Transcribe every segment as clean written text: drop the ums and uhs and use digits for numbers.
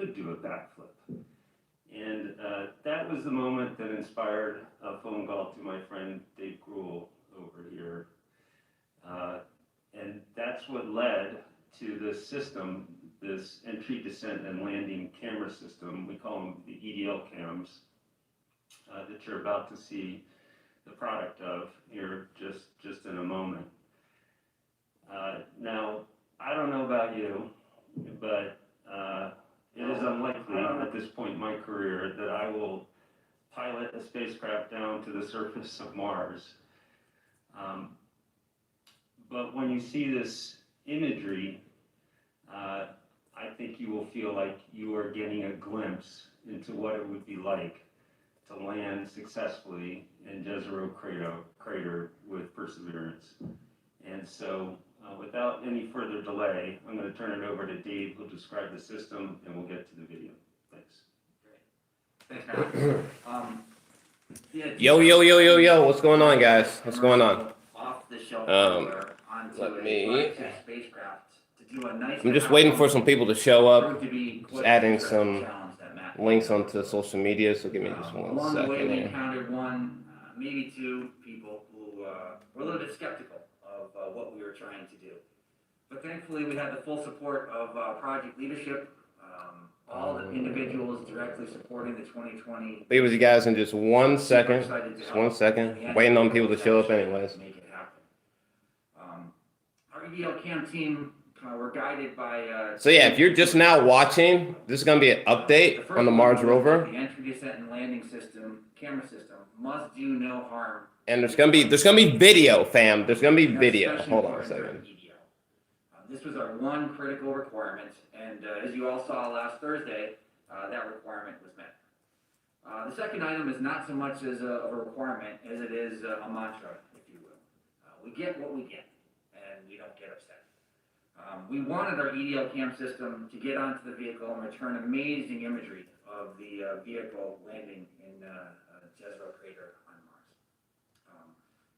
could do a backflip. And that was the moment that inspired a phone call to my friend Dave Gruhl over here. And that's what led to this system, this entry, descent, and landing camera system. We call them the EDL cams that you're about to see the product of here just in a moment. Now, I don't know about you, but it is unlikely at this point in my career that I will pilot a spacecraft down to the surface of Mars. But when you see this imagery, I think you will feel like you are getting a glimpse into what it would be like to land successfully in Jor-Els crater with Perseverance. And so, without any further delay, I'm going to turn it over to Dave, who'll describe the system, and we'll get to the video. Thanks. Great. Thanks, Matt. Yo, what's going on, guys? What's going on? Off the shelf Let me... spacecraft to do a nice I'm just waiting for some people to show up. Just adding some links onto social media, so give me just one Along the way, second we here. encountered one, maybe two people who were a little bit skeptical of what we were trying to do. But thankfully, we had the full support of project leadership, all the individuals directly supporting the 2020. Be with you guys in just 1 second. Just 1 second. Waiting on people to show up anyways. Make it happen. Our EDL cam team were guided by... So yeah, if you're just now watching, this is going to be an update on the Mars Rover. The entry, descent, and landing system, camera system, must do no harm. And there's gonna be video, fam. There's gonna be video. Hold on a second. This was our one critical requirement, and as you all saw last Thursday, that requirement was met. The second item is not so much as a requirement as it is a mantra, if you will. We get what we get, and we don't get upset. We wanted our EDL cam system to get onto the vehicle and return amazing imagery of the vehicle landing in Jor-Els crater on Mars.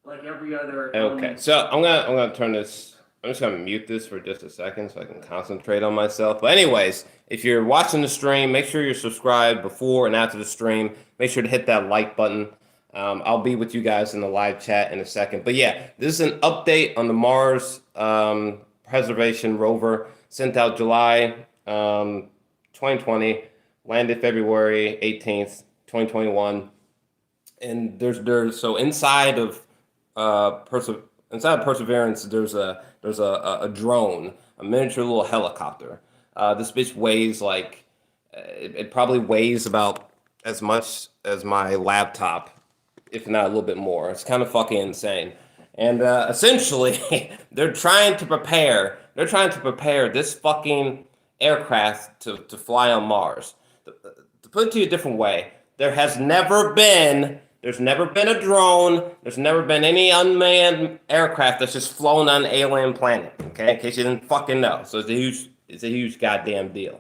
Like every other. Okay, so I'm gonna turn this. I'm just gonna mute this for just a second so I can concentrate on myself. But anyways, if you're watching the stream, make sure you're subscribed before and after the stream. Make sure to hit that like button. I'll be with you guys in the live chat in a second. But yeah, this is an update on the Mars Perseverance Rover, sent out July 2020, landed February 18th, 2021. And there's so inside of Perseverance, there's a drone, a miniature little helicopter. This bitch weighs like it probably weighs about as much as my laptop, if not a little bit more. It's kind of fucking insane. And essentially, they're trying to prepare this fucking aircraft to fly on Mars. To put it to you a different way, there's never been a drone. There's never been any unmanned aircraft that's just flown on an alien planet. Okay, in case you didn't fucking know. So it's a huge goddamn deal.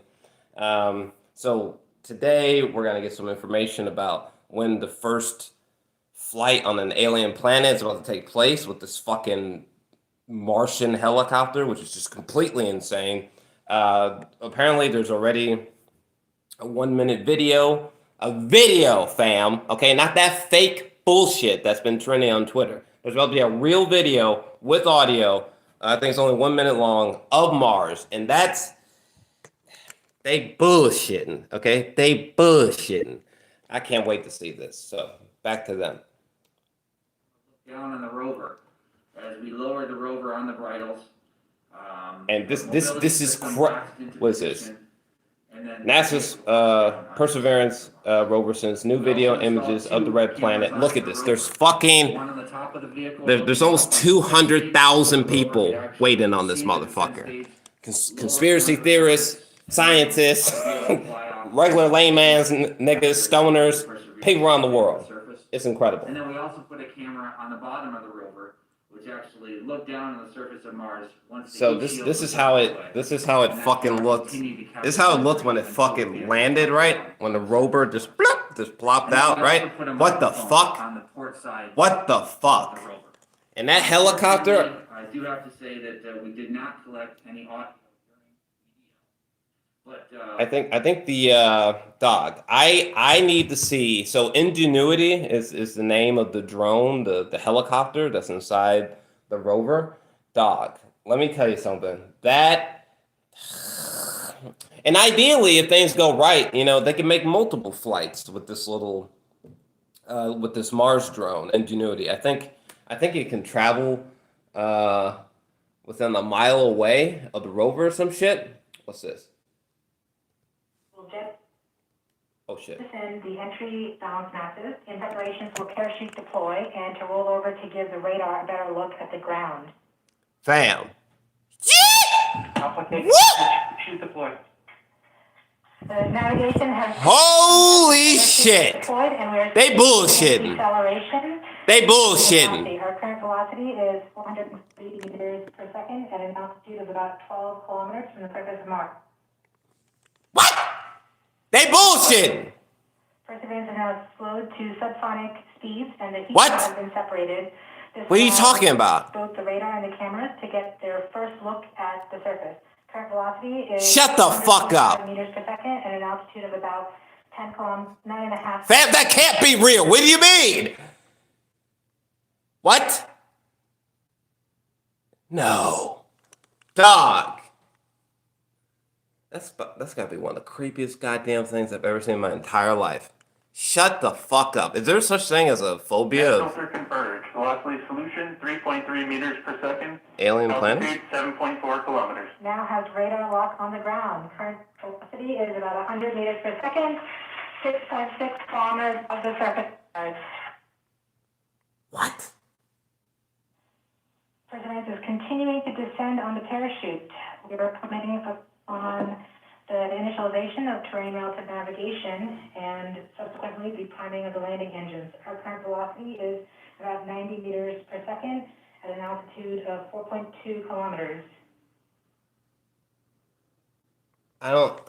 So today we're gonna get some information about when the first flight on an alien planet is about to take place with this fucking Martian helicopter, which is just completely insane. Apparently, there's already a 1-minute video. A video, fam. Okay, not that fake bullshit that's been trending on Twitter. There's about to be a real video with audio. I think it's only 1 minute long of Mars, and they bullshitting. Okay, they bullshitting. I can't wait to see this. So back to them. Down on the rover as we lower the rover on the bridles. And this is what is this? NASA's Perseverance Rover sends new video images of the red planet. Look at this. There's fucking... There's almost 200,000 people waiting on this motherfucker. Conspiracy theorists, scientists, regular layman's niggas, stoners, people around the world. It's incredible. And then we also put a camera on the bottom of the rover, which actually looked down on the surface of Mars. So this is how it fucking looked. This is how it looked when it fucking landed, right? When the rover just plopped out, right? What the fuck? What the fuck? And that helicopter. I do have to say that we did not collect any audio. But I think the dog. I need to see. So Ingenuity is the name of the drone, the helicopter that's inside the rover. Dog. Let me tell you something. That and ideally, if things go right, they can make multiple flights with this little with this Mars drone Ingenuity. I think it can travel within a mile away of the rover or some shit. What's this? Oh shit. Send the entry balance masses in preparation for parachute deploy and to roll over to give the radar a better look at the ground. Fam. Application. Shoot deploy. The navigation has Holy shit. deployed and we're They bullshitting. Acceleration. They bullshitting. Our current velocity is 480 meters per second at an altitude of about 12 kilometers from the surface of Mars. What? They bullshitting. Perseverance is now slowed to subsonic speeds and the heat What? has been separated. This What are you allows talking about? both the radar and the cameras to get their first look at the surface. Current velocity is Shut the fuck up. meters per second at an altitude of about 9.5. Fam, that can't be real. What do you mean? What? No. Dog. That's gotta be one of the creepiest goddamn things I've ever seen in my entire life. Shut the fuck up. Is there such thing as a phobia of Filter converge. Velocity solution 3.3 meters per second. alien planets? Altitude 7.4 kilometers. Now has radar lock on the ground. Current velocity is about 100 meters per second, 6.6 kilometers of the surface. What? Perseverance is continuing to descend on the parachute. We are commenting on the initialization of terrain relative navigation and subsequently the priming of the landing engines. Our current velocity is about 90 meters per second at an altitude of 4.2 kilometers. I don't.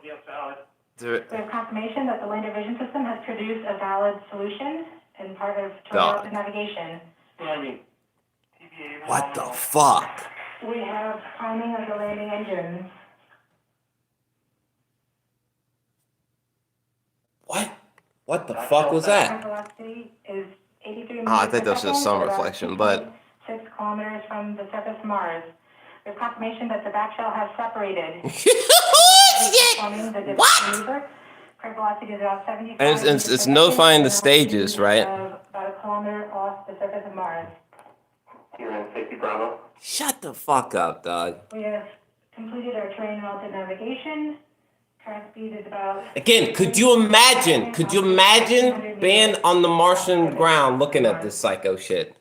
We have confirmation that the lander vision system has produced a valid solution and part of terrain relative navigation. What the fuck? We have priming of the landing engines. What the fuck was that? Velocity is 83 meters I think per that's just second, some about reflection, but 6 kilometers from the surface of Mars. We have confirmation that the back shell has separated. Performing the What? maneuver. Current velocity is about 75 And it's meters per notifying second, the and stages, altitude right? of about a kilometer off the surface of Mars. Here in safety Bravo. Shut the fuck up, dog. We have completed our terrain relative navigation. Current speed is about... Again, could you imagine being on the Martian ground looking at this psycho shit?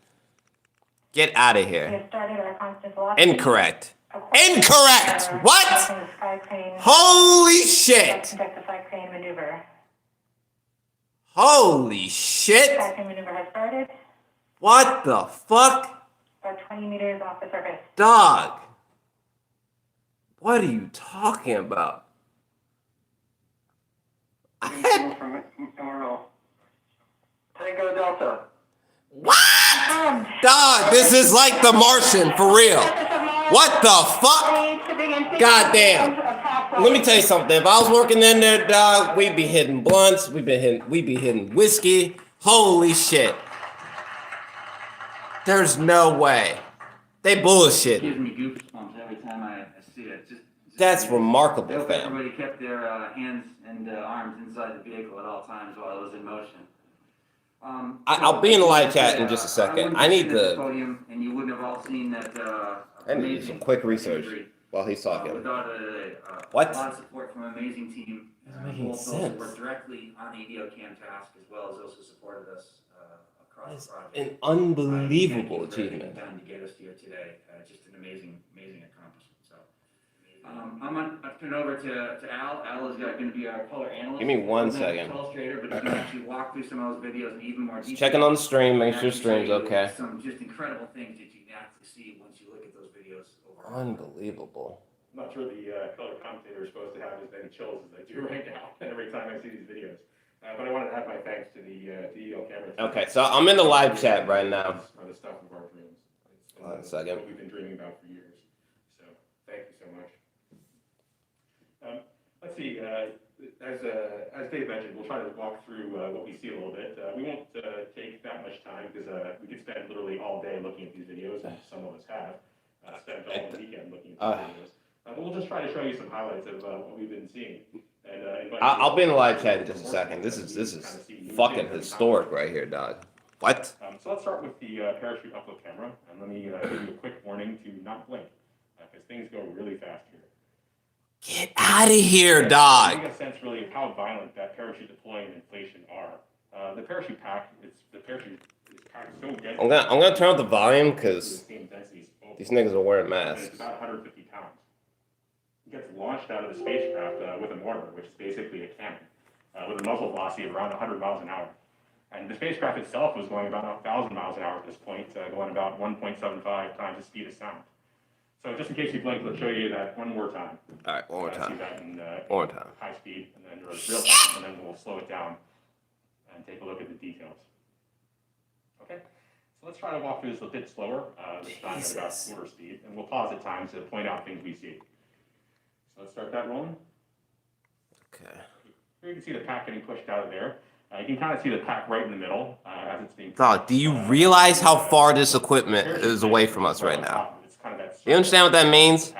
Get out of We here. have started our constant velocity. Incorrect. Incorrect! What? Holy shit! Conduct the side crane maneuver. Holy shit! Side crane maneuver has started. What the fuck? About 20 meters off the surface. Dog. What are you talking about? Tango Delta. What? Dog, this is like the Martian, for real. What the fuck? God damn. Let me tell you something. If I was working in there, dog, we'd be hitting blunts, we'd be hitting whiskey. Holy shit. There's no way. They It bullshit. gives me goosebumps every time I see it. Just That's amazing. I remarkable, hope fam. everybody kept their hands and arms inside the vehicle at all times while it was in motion. I'll be in the live chat in just a second. I need the to. podium, and you wouldn't have all seen that. I need to do some quick research while he's talking. Without What? a lot of support from an amazing team. Doesn't make any Both those sense. who worked directly on the EDOCAM task, as well as those who supported us across It's the project. an unbelievable Thank you for everything achievement. done to get us here today. Just an amazing accomplishment. So, I'm going to turn over to Al. Al is going to be our color analyst. Give me 1 He's not a second. Illustrator, but he's going to actually walk through some of those videos in even more detail. Checking on the stream, make sure And the stream's actually show you okay. Some just incredible things that you can actually see once you look at those videos overall. Unbelievable. I'm not sure the color commentator is supposed to have as many chills as I do right now every time I see these videos. But I wanted to add my thanks to the EO camera team. Okay, so I'm in the live chat right now. On the stuff of our dreams. It's 1 second. what we've been dreaming about for years. So thank you so much. Let's see, as Dave mentioned, we'll try to walk through what we see a little bit. We won't take that much time because we could spend literally all day looking at these videos, and some of us have spent all the weekend looking at these videos. But we'll just try to show you some highlights of what we've been seeing. And I'll be in the live chat in just a second. This is fucking historic right here, dog. What? So let's start with the parachute upload camera, and let me give you a quick warning to not blink, because things go really fast here. Get out of here, dog. You get a sense really of how violent that parachute deploying and inflation are. The parachute pack, the parachute is packed so dense. I'm gonna turn up the volume because these niggas are wearing masks. It's about 150 pounds. It gets launched out of the spacecraft with a mortar, which is basically a cannon, with a muzzle velocity of around 100 miles an hour. And the spacecraft itself was going about 1,000 miles an hour at this point, going about 1.75 times the speed of sound. So just in case you blink, let's show you that one more time. All right, one more time. See that in One more time. high speed, and then real fast, and then we'll slow it down and take a look at the details. Okay, so let's try to walk through this a bit slower, this time at about quarter speed, and we'll pause at times to point out things we see. So let's start that rolling. Okay. Here you can see the pack getting pushed out of there. You can kind of see the pack right in the middle as it's being. Dog, do you realize how far this equipment is away from us right now? You understand what that means?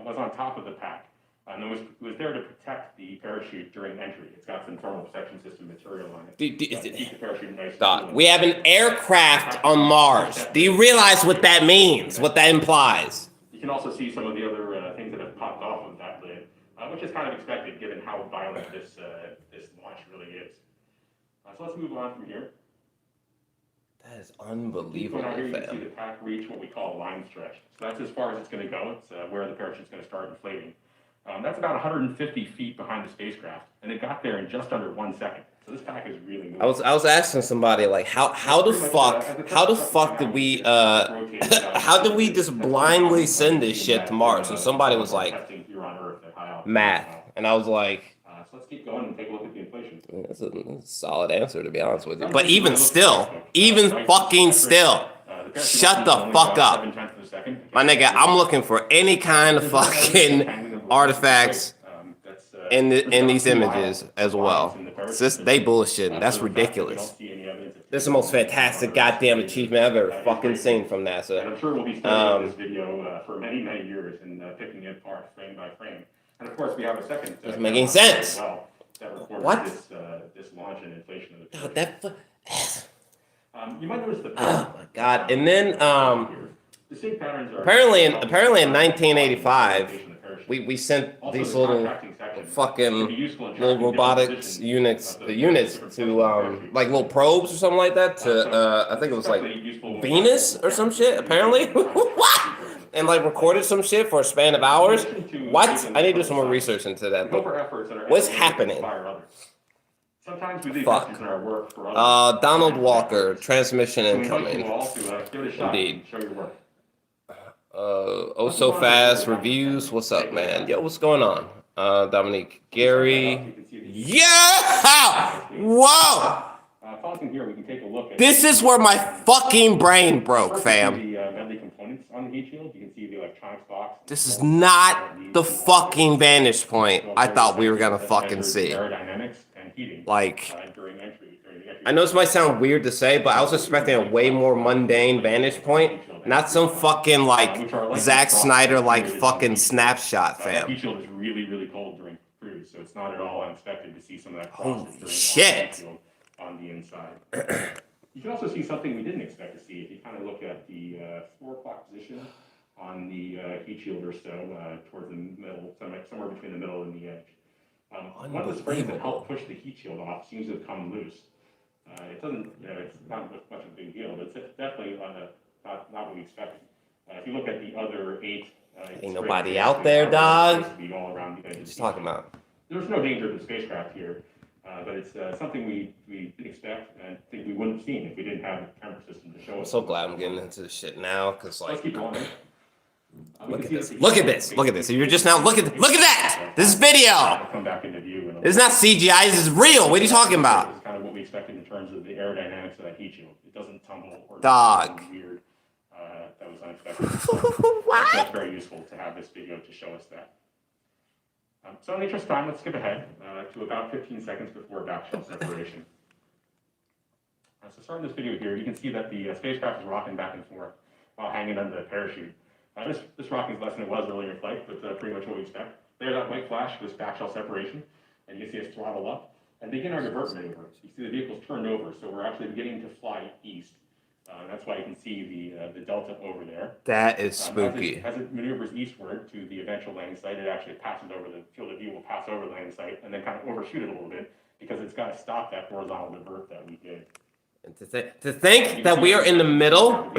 Was on top of the pack, and it was there to protect the parachute during entry. It's got some thermal protection system material on it. Keep the parachute nice. Dog, we have an aircraft on Mars. Do you realize what that means? What that implies? You can also see some of the other things that have popped off of that lid, which is kind of expected given how violent this launch really is. So let's move on from here. That is unbelievable, Here you can see fam. the pack reach what we call line stretch. So that's as far as it's going to go. It's where the parachute's going to start inflating. That's about 150 feet behind the spacecraft, and it got there in just under 1 second. So this pack is really moving. I was asking somebody like how the fuck did we how did we just blindly send this shit to Mars? And somebody was like math, and I was like, so let's keep going and take a look at the inflation. that's a solid answer to be honest with you. But even fucking still, shut the fuck up, my nigga. I'm looking for any kind of fucking artifacts in these images as well. It's just, they bullshitting. That's ridiculous. This is the most fantastic goddamn achievement I've ever fucking seen from NASA. And I'm sure we'll be studying this video for many, many years and picking it apart frame by frame. And of course, we have a second. Doesn't make any sense. That recorded What? This launch and inflation of the God, that. you might notice the. Oh my god! And then distinct patterns are apparently in 1985, we sent these little fucking little robotics units to like little probes or something like that to I think it was like Venus or some shit apparently. What? And like recorded some shit for a span of hours. What? I need to do some more research into that. But what's happening? Fuck. Donald Walker, transmission incoming. Indeed. Oh so fast reviews. What's up, man? Yo, what's going on? Dominique, Gary. Yeah! Whoa! This is where my fucking brain broke, fam. This is not the fucking vantage point I thought we were gonna fucking see. Like, I know this might sound weird to say, but I was expecting a way more mundane vantage point, not some fucking like Zack Snyder like fucking snapshot, fam. Heat shield is really, really cold during cruise, so it's not at all unexpected to see some of that Holy shit! On the inside. You can also see something we didn't expect to see if you kind of look at the 4 o'clock position on the heat shield or so, towards the middle, somewhere between the middle and the edge. One of the springs that helped push the heat shield off seems to have come loose. It doesn't, it's not much of a big deal, but it's definitely not what we expected. If you look at the other 8, ain't nobody out there, dog. What you talking about? There's no danger to the spacecraft here, but it's something we didn't expect and think we wouldn't have seen if we didn't have a camera system to show us. I'm so glad I'm getting into this shit now, cause like, Let's keep going. look at this, look at this, look at this. You're just now look at that. This is video. Come back into view. This is not CGI. This is real. What are you talking about? This is kind of what we expected in terms of the aerodynamics of that heat shield. It doesn't tumble or Dog. Weird. That was unexpected. What? That's very useful to have this video to show us that. So in the interest of time, let's skip ahead to about 15 seconds before backshell separation. So starting this video here, you can see that the spacecraft is rocking back and forth while hanging under the parachute. This rocking is less than it was earlier in flight, but pretty much what we expect. There's that white flash was backshell separation, and you can see us throttle up and begin our divert maneuver. You see the vehicle's turned over, so we're actually beginning to fly east. That's why you can see the delta over there. That is spooky. As it maneuvers eastward to the eventual landing site, it actually passes over the field of view, will pass over the landing site, and then kind of overshoot it a little bit because it's got to stop that horizontal divert that we did. And to think that we are in the middle,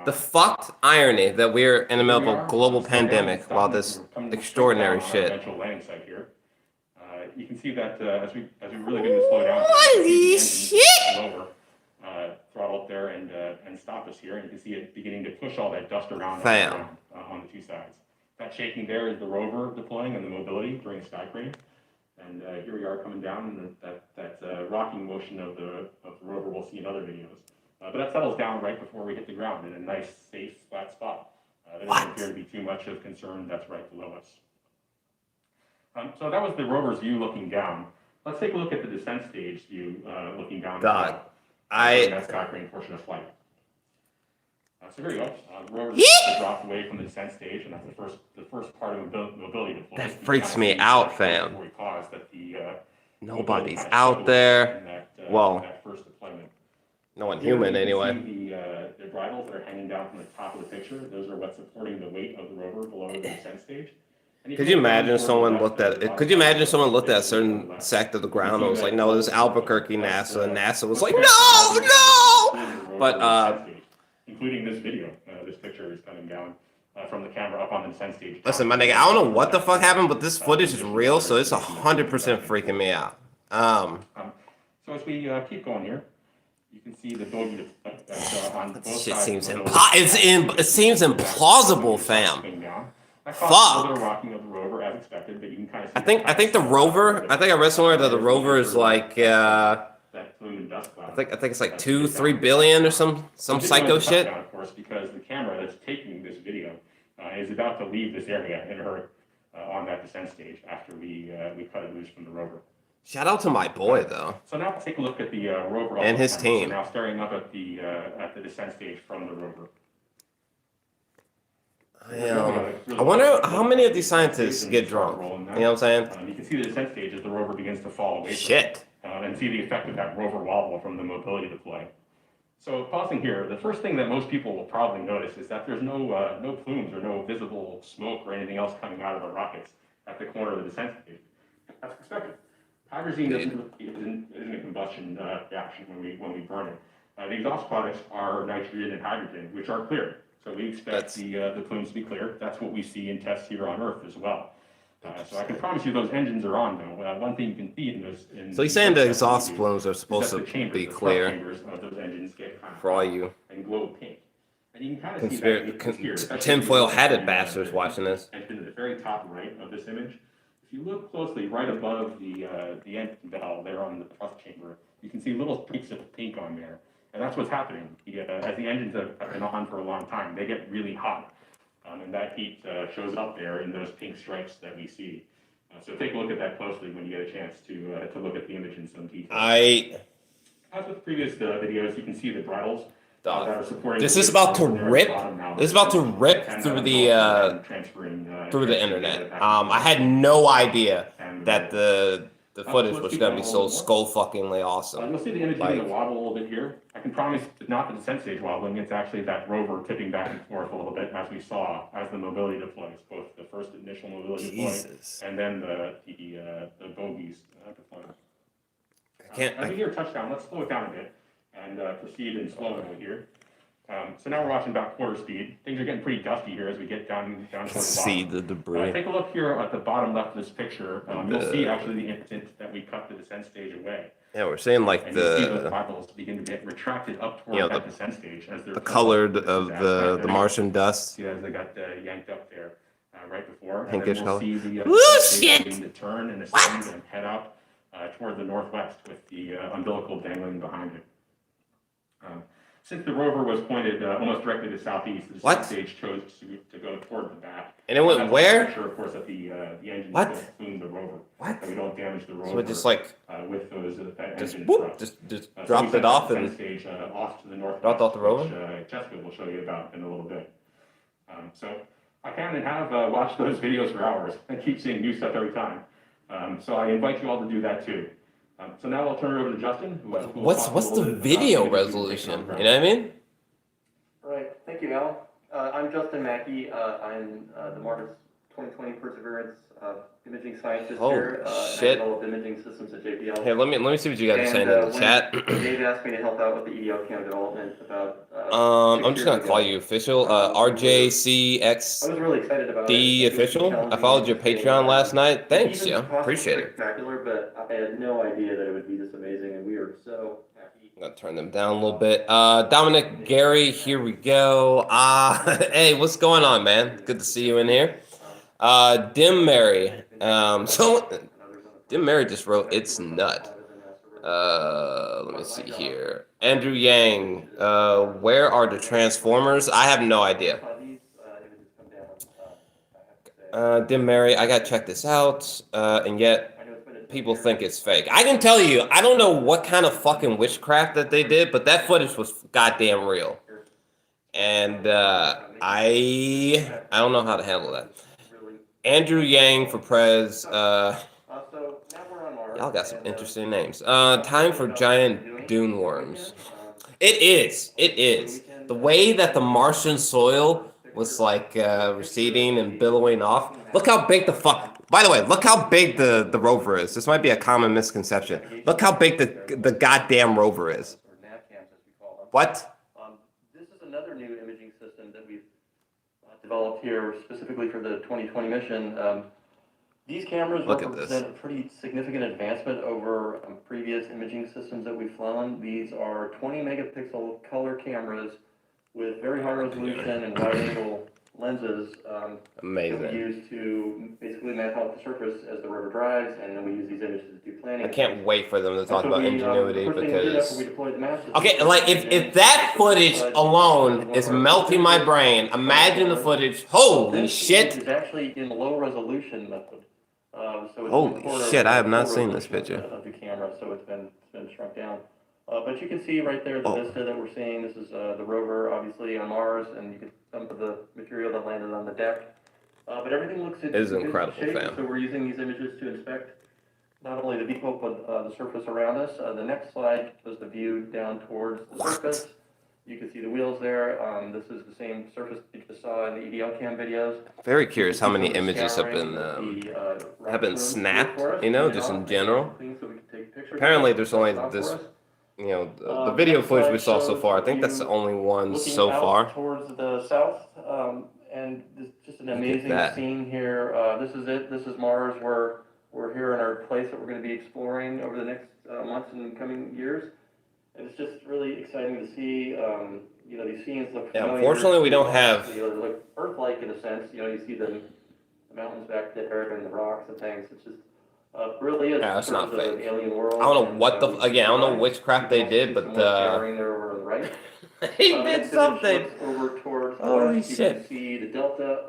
the fucked irony that we're in the middle of a global pandemic while this extraordinary shit. Eventual landing site here. You can see that as we really begin to slow down, Holy shit! lower, throttle up there and stop us here, and you can see it beginning to push all that dust around Fam. On the two sides. That shaking there is the rover deploying and the mobility during sky crane. And here we are coming down, and that rocking motion of the rover we'll see in other videos. But that settles down right before we hit the ground in a nice, safe, flat spot. There doesn't appear to be too much of concern that's right below us. So that was the rover's view looking down. Let's take a look at the descent stage view looking down. God, that sky crane portion of flight. So here we go. The rover dropped away from the descent stage, and that's the first part of mobility deployment. that freaks me out, fam. Before we pause, that the Nobody's out there. Well, that first deployment. no one human anyway. See the bridles that are hanging down from the top of the picture. Those are what's supporting the weight of the rover below the descent stage. Could you imagine someone looked at it? Could you imagine someone looked at a certain sect of the ground and was like, "No, this is Albuquerque, NASA." And NASA was like, "No, no!" But including this video, this picture is coming down from the camera up on the descent stage. listen, my nigga, I don't know what the fuck happened, but this footage is real, so it's 100% freaking me out. So as we keep going here, you can see the bogey that's on both Shit sides seems of the it seems implausible, fam. Fuck. A little rocking of the rover as expected, but you can kind of see I think the rover. I think I read somewhere that the rover is like. that plume and dust cloud. I think it's like 2-3 billion or some psycho shit. Of course, because the camera that's taking this video is about to leave this area in a hurry on that descent stage after we cut it loose from the rover. Shout out to my boy though. So now let's take a look at the rover And his camera. team. So now staring up at the descent stage from the rover. I wonder how many of these scientists get drunk. You know what I'm saying? You can see the descent stage as the rover begins to fall away. Shit. And see the effect of that rover wobble from the mobility deploy. So pausing here, the first thing that most people will probably notice is that there's no plumes or no visible smoke or anything else coming out of the rockets at the corner of the descent stage. That's expected. Hydrazine isn't a combustion reaction when we burn it. The exhaust products are nitrogen and hydrogen, which are clear. So we expect the plumes to be clear. That's what we see in tests here on Earth as well. So I can promise you those engines are on though. One thing you can see in those. So he's saying the exhaust plumes are supposed to be clear. Chambers of those engines get kind of for all you and glow pink. And you can kind of see that tinfoil hatted bastards watching this. And to the very top right of this image, if you look closely, right above the engine valve there on the thrust chamber, you can see little streaks of pink on there. And that's what's happening. As the engines have been on for a long time, they get really hot. And that heat shows up there in those pink stripes that we see. So take a look at that closely when you get a chance to look at the image in some detail. As with previous videos, you can see the bridles that are supporting. This is about to rip. This is about to rip through the internet. I had no idea that the footage was gonna be so skull fuckingly awesome. You'll see the image begin to wobble a little bit here. I can promise it's not the descent stage wobbling, it's actually that rover tipping back and forth a little bit as we saw as the mobility deploys, both the first initial mobility deploy and then the bogies deployment. As we hear touchdown, let's slow it down a bit and proceed in slow mode here. So now we're watching about quarter speed. Things are getting pretty dusty here as we get down towards the bottom. See the debris. Take a look here at the bottom left of this picture. You'll see actually the instant that we cut the descent stage away. Yeah, we're seeing like and you see those bubbles begin to get retracted up toward that descent stage as they're the colored of the Martian dust. See as they got yanked up there right before. Pinkish and then we'll color. see the shit! begin to turn and ascend and head up toward the northwest with the umbilical dangling behind it. Since the rover was pointed almost directly to southeast, the What? stage chose to go toward the back. And it went That's where? To make sure, of course, that the engine What? doesn't spoon the rover. What? That we don't damage the rover. So it just like with those that just engine whoop, thrust. just So dropped we it sent off that and stage off to the north. dropped off the rover? Which Jessica will show you about in a little bit. So I can and have watched those videos for hours and keep seeing new stuff every time. So I invite you all to do that too. So now I'll turn it over to Justin. Who will what's talk a what's little the bit about video imagery resolution? taken on You know what I mean? Right, thank you, Al. I'm Justin Mackey. I'm the Mars 2020 Perseverance imaging scientist Holy here. shit. I develop imaging systems at JPL. Here, let me see what you guys are saying in the when chat. Dave asked me to help out with the EDL cam development about I'm just gonna call you official. RJCX I was really excited about D it. It was official. I challenging, followed your interesting, Patreon last night. Thanks, even yo. possibly Appreciate it. spectacular, but I had no idea that it would be this amazing, and we are so happy. I'm gonna turn them down a little bit. Dominic, Gary, here we go. Hey, what's going on, man? Good to see you in here. Dim Mary. So Dim Mary just wrote it's nut. Let me see here. Andrew Yang. Where are the Transformers? I have no idea. Dim Mary, I gotta check this out. And yet people think it's fake. I can tell you, I don't know what kind of fucking witchcraft that they did, but that footage was goddamn real. And I don't know how to handle that. Andrew Yang for Prez. Y'all got some interesting names. Time for giant dune worms. It is. It is. The way that the Martian soil was like receding and billowing off. Look how big the fuck. By the way, look how big the rover is. This might be a common misconception. Look how big the goddamn rover is. What? This is another new imaging system that we've developed here specifically for the 2020 mission. These cameras represent a pretty significant advancement over previous imaging systems that we've flown. These are 20 megapixel color cameras with very high resolution and wide angle lenses. Amazing. That we use to basically map out the surface as the rover drives, and then we use these images to do planning. I can't wait for them to talk about ingenuity because. We deployed the maps. Okay, like if that footage alone is melting my brain, imagine the footage. Holy shit! It's actually in low resolution method. So it's Holy shit! I have not seen this picture. Of the camera, so it's been shrunk down. But you can see right there the vista that we're seeing. This is the rover, obviously on Mars, and you can see some of the material that landed on the deck. But everything looks in It is good incredible, shape, fam. so we're using these images to inspect not only the vehicle but the surface around us. The next slide shows the view down towards the surface. You can see the wheels there. This is the same surface you just saw in the EDL cam videos. Very curious how many images have been snapped. You know, just in general. Apparently, there's only this. You know, the video footage we saw so far. I think that's the only one so far. Towards the south, and this just an amazing scene here. This is it. This is Mars. We're here in our place that we're going to be exploring over the next months and coming years. And it's just really exciting to see. You know, these scenes look familiar. Unfortunately, we don't have. You know, they look Earth-like in a sense. You know, you see the mountains back there and the rocks and things. It's just. Really is. Yeah, that's not fake. Alien world. I don't know what the again. I don't know which crap they did, but he did something. Holy shit!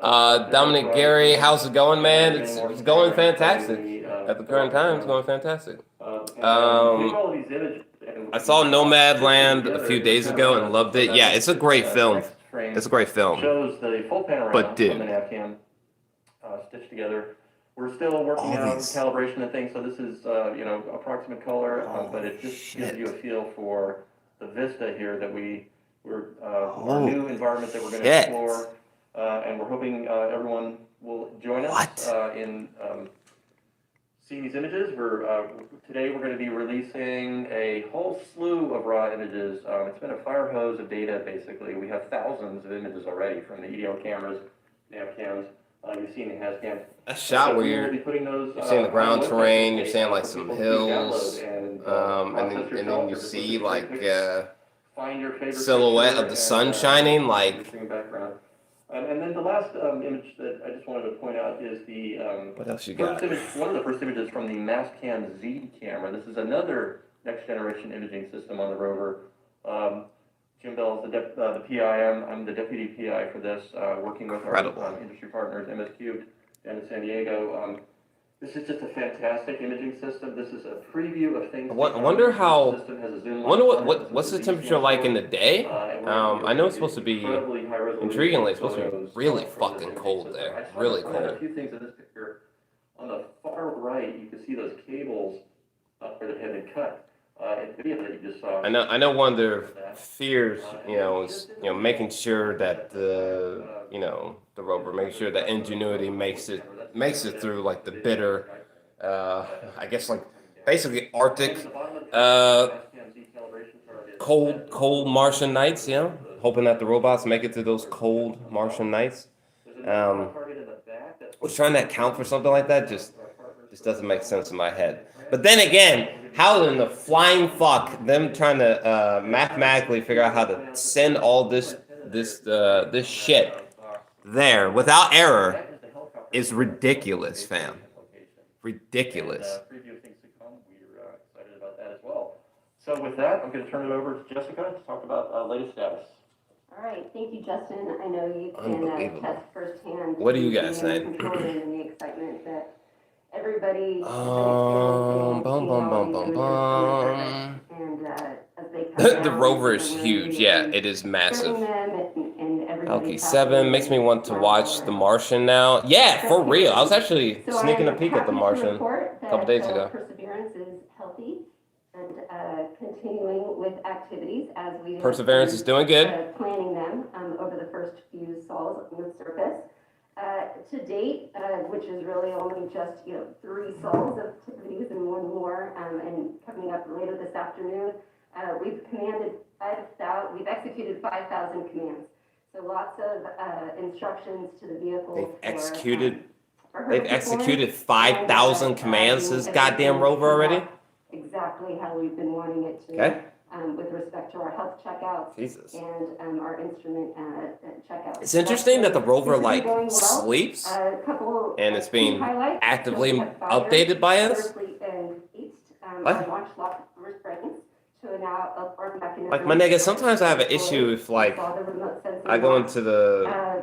Dominic Gary, how's it going, man? It's going fantastic. At the current time, it's going fantastic. I saw Nomadland a few days ago and loved it. Yeah, it's a great film. It's a great film. Shows the full panorama but dude, from the NavCam stitched together. We're still working on calibration and things, so this is, you know, approximate color, but it just gives you a feel for the vista here that we're our new environment that we're going to explore, and we're hoping everyone will join us in seeing these images. Today we're going to be releasing a whole slew of raw images. It's been a fire hose of data, basically. We have thousands of images already from the EDL cameras, nav cams. You've seen the HazCam. A shot where you're seeing the ground terrain, you're seeing like some hills, and then you see like silhouette of the sun shining, like. And then the last image that I just wanted to point out is the what else you got? One of the first images from the Mastcam Z camera. This is another next generation imaging system on the rover. Jor-Els, the PI. I'm the deputy PI for this, working with our Incredible. industry partners, MS down in San Diego. This is just a fantastic imaging system. This is a preview of things. I wonder how. The system has a zoom Wonder lens on it. what's the This is temperature like in the day? and I know it's supposed to be incredibly high resolution intriguingly. It's supposed to be photos really from this fucking imaging cold system. there. I just Really wanted to point out cold. a few things in this picture. On the far right, you can see those cables where they have been cut. In the video that you just saw. I know one of their fears, is making sure that the rover, making sure that Ingenuity makes it through like the bitter, I guess like basically Arctic, cold Martian nights. Hoping that the robots make it through those cold Martian nights. Was trying to account for something like that just doesn't make sense in my head. But then again, how in the flying fuck them trying to mathematically figure out how to send all this shit there without error is ridiculous, fam. Ridiculous. Preview of things to come. We're excited about that as well. So with that, I'm going to turn it over to Jessica to talk about latest status. All right, thank you, Justin. I know you can Unbelievable. test firsthand. What do you guys the think? control room and the excitement that everybody Bum, bum, bum, bum, bum. And as they come The down, rover is we're huge. really Yeah, it is massive. serving them and everybody Okay, 7 makes me want to watch The Martian now. Yeah, for real. I was actually So sneaking a I'm peek at The happy to Martian. report that, couple days ago. Perseverance is healthy and continuing with activities as we have Perseverance been, is doing good. planning them over the first few sols on the surface. To date, which is really only just 3 sols of activities and one more, and coming up later this afternoon, we've executed 5,000 commands. So lots of instructions to the vehicle. They've for They've her executed performance, 5,000 and, commands to this and goddamn rover already? exactly how we've been wanting it to. Okay. With respect to our health checkouts Jesus. and our instrument checkouts. It's interesting that the rover This has been going well. sleeps A couple and it's key being highlights. actively So we have updated by us. Firstly, and east, What? our launch lock restraints to now a mechanism. Like, my nigga, sometimes I have an issue if, like, I go into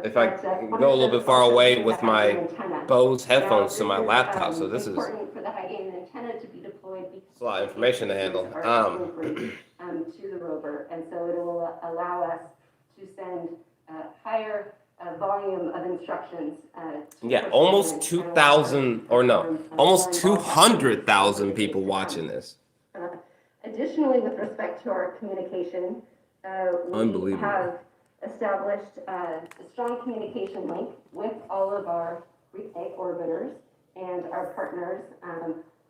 if I go a little bit far away with my Bose headphones to my laptop, so this is important for the high gain antenna to be deployed because a lot of information to handle. To the rover, and so it will allow us to send higher volume of instructions. Yeah, almost 2,000, or no, almost 200,000 people watching this. Additionally, with respect to our communication, we Unbelievable. have established a strong communication link with all of our Replay orbiters and our partners,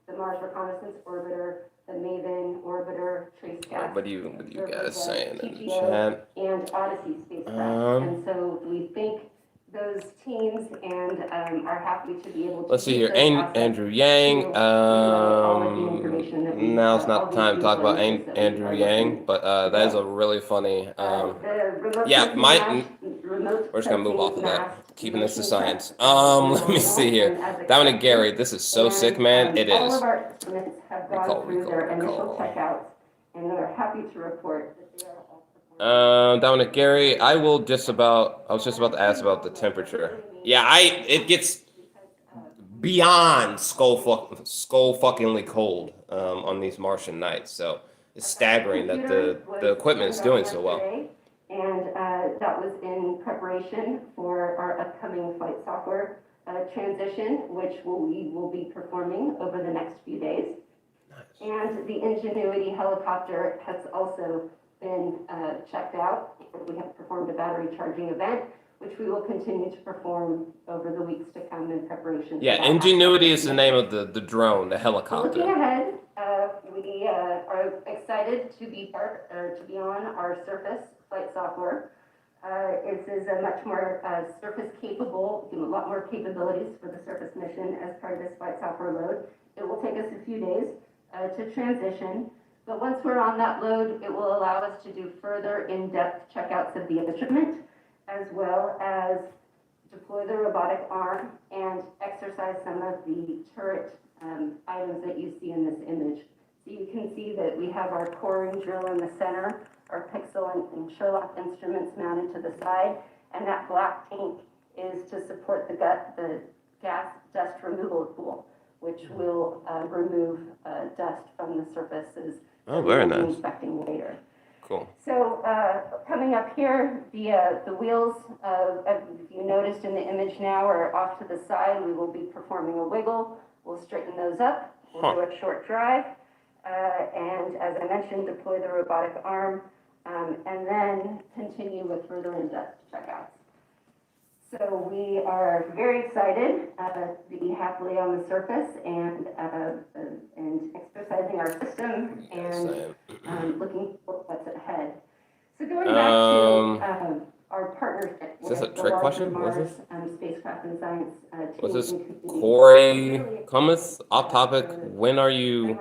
the Mars Reconnaissance Orbiter, the Maven Orbiter, TraceCast. What are you guys saying in the PTO, chat? and Odyssey spacecraft. And so we thank those teams and are happy to be able to. Let's see here. Andrew Yang. Now's not the time to talk about Andrew Yang, but that is a really funny. Yeah, we're just gonna move off of that. Keeping this to science. Let me see here. Dominic Gary, this is so sick, man. It All is. of our instruments have gone through their initial checkouts, and they're happy to report that they are all performing. Dominic Gary, I was just about to ask about the temperature. Yeah, it gets beyond skull fuckingly cold on these Martian nights. So it's staggering that the equipment is doing so well. And that was in preparation for our upcoming flight software transition, which we will be performing over the next few days. Nice. And the Ingenuity helicopter has also been checked out. We have performed a battery charging event, which we will continue to perform over the weeks to come in preparation. Yeah, Ingenuity is the name of the drone, the helicopter. Looking ahead, we are excited to be on our surface flight software. It is a much more surface capable, a lot more capabilities for the surface mission as part of this flight software load. It will take us a few days to transition, but once we're on that load, it will allow us to do further in-depth checkouts of the instrument, as well as deploy the robotic arm and exercise some of the turret items that you see in this image. So you can see that we have our coring drill in the center, our Pixel and Sherlock instruments mounted to the side, and that black tank is to support the gas dust removal pool, which will remove dust from the surfaces. Oh, very that we'll be nice. Inspecting later. Cool. So coming up here, the wheels, if you noticed in the image now, are off to the side. We will be performing a wiggle. We'll straighten those up. We'll do a short drive. And as I mentioned, deploy the robotic arm, and then continue with further in-depth checkouts. So we are very excited to be happily on the surface and exercising our system and looking for what's ahead. So going back to our partnership Is this a with the trick larger question? What Mars is spacecraft and science What's this? team and community. Corey Cummins, off topic. When are you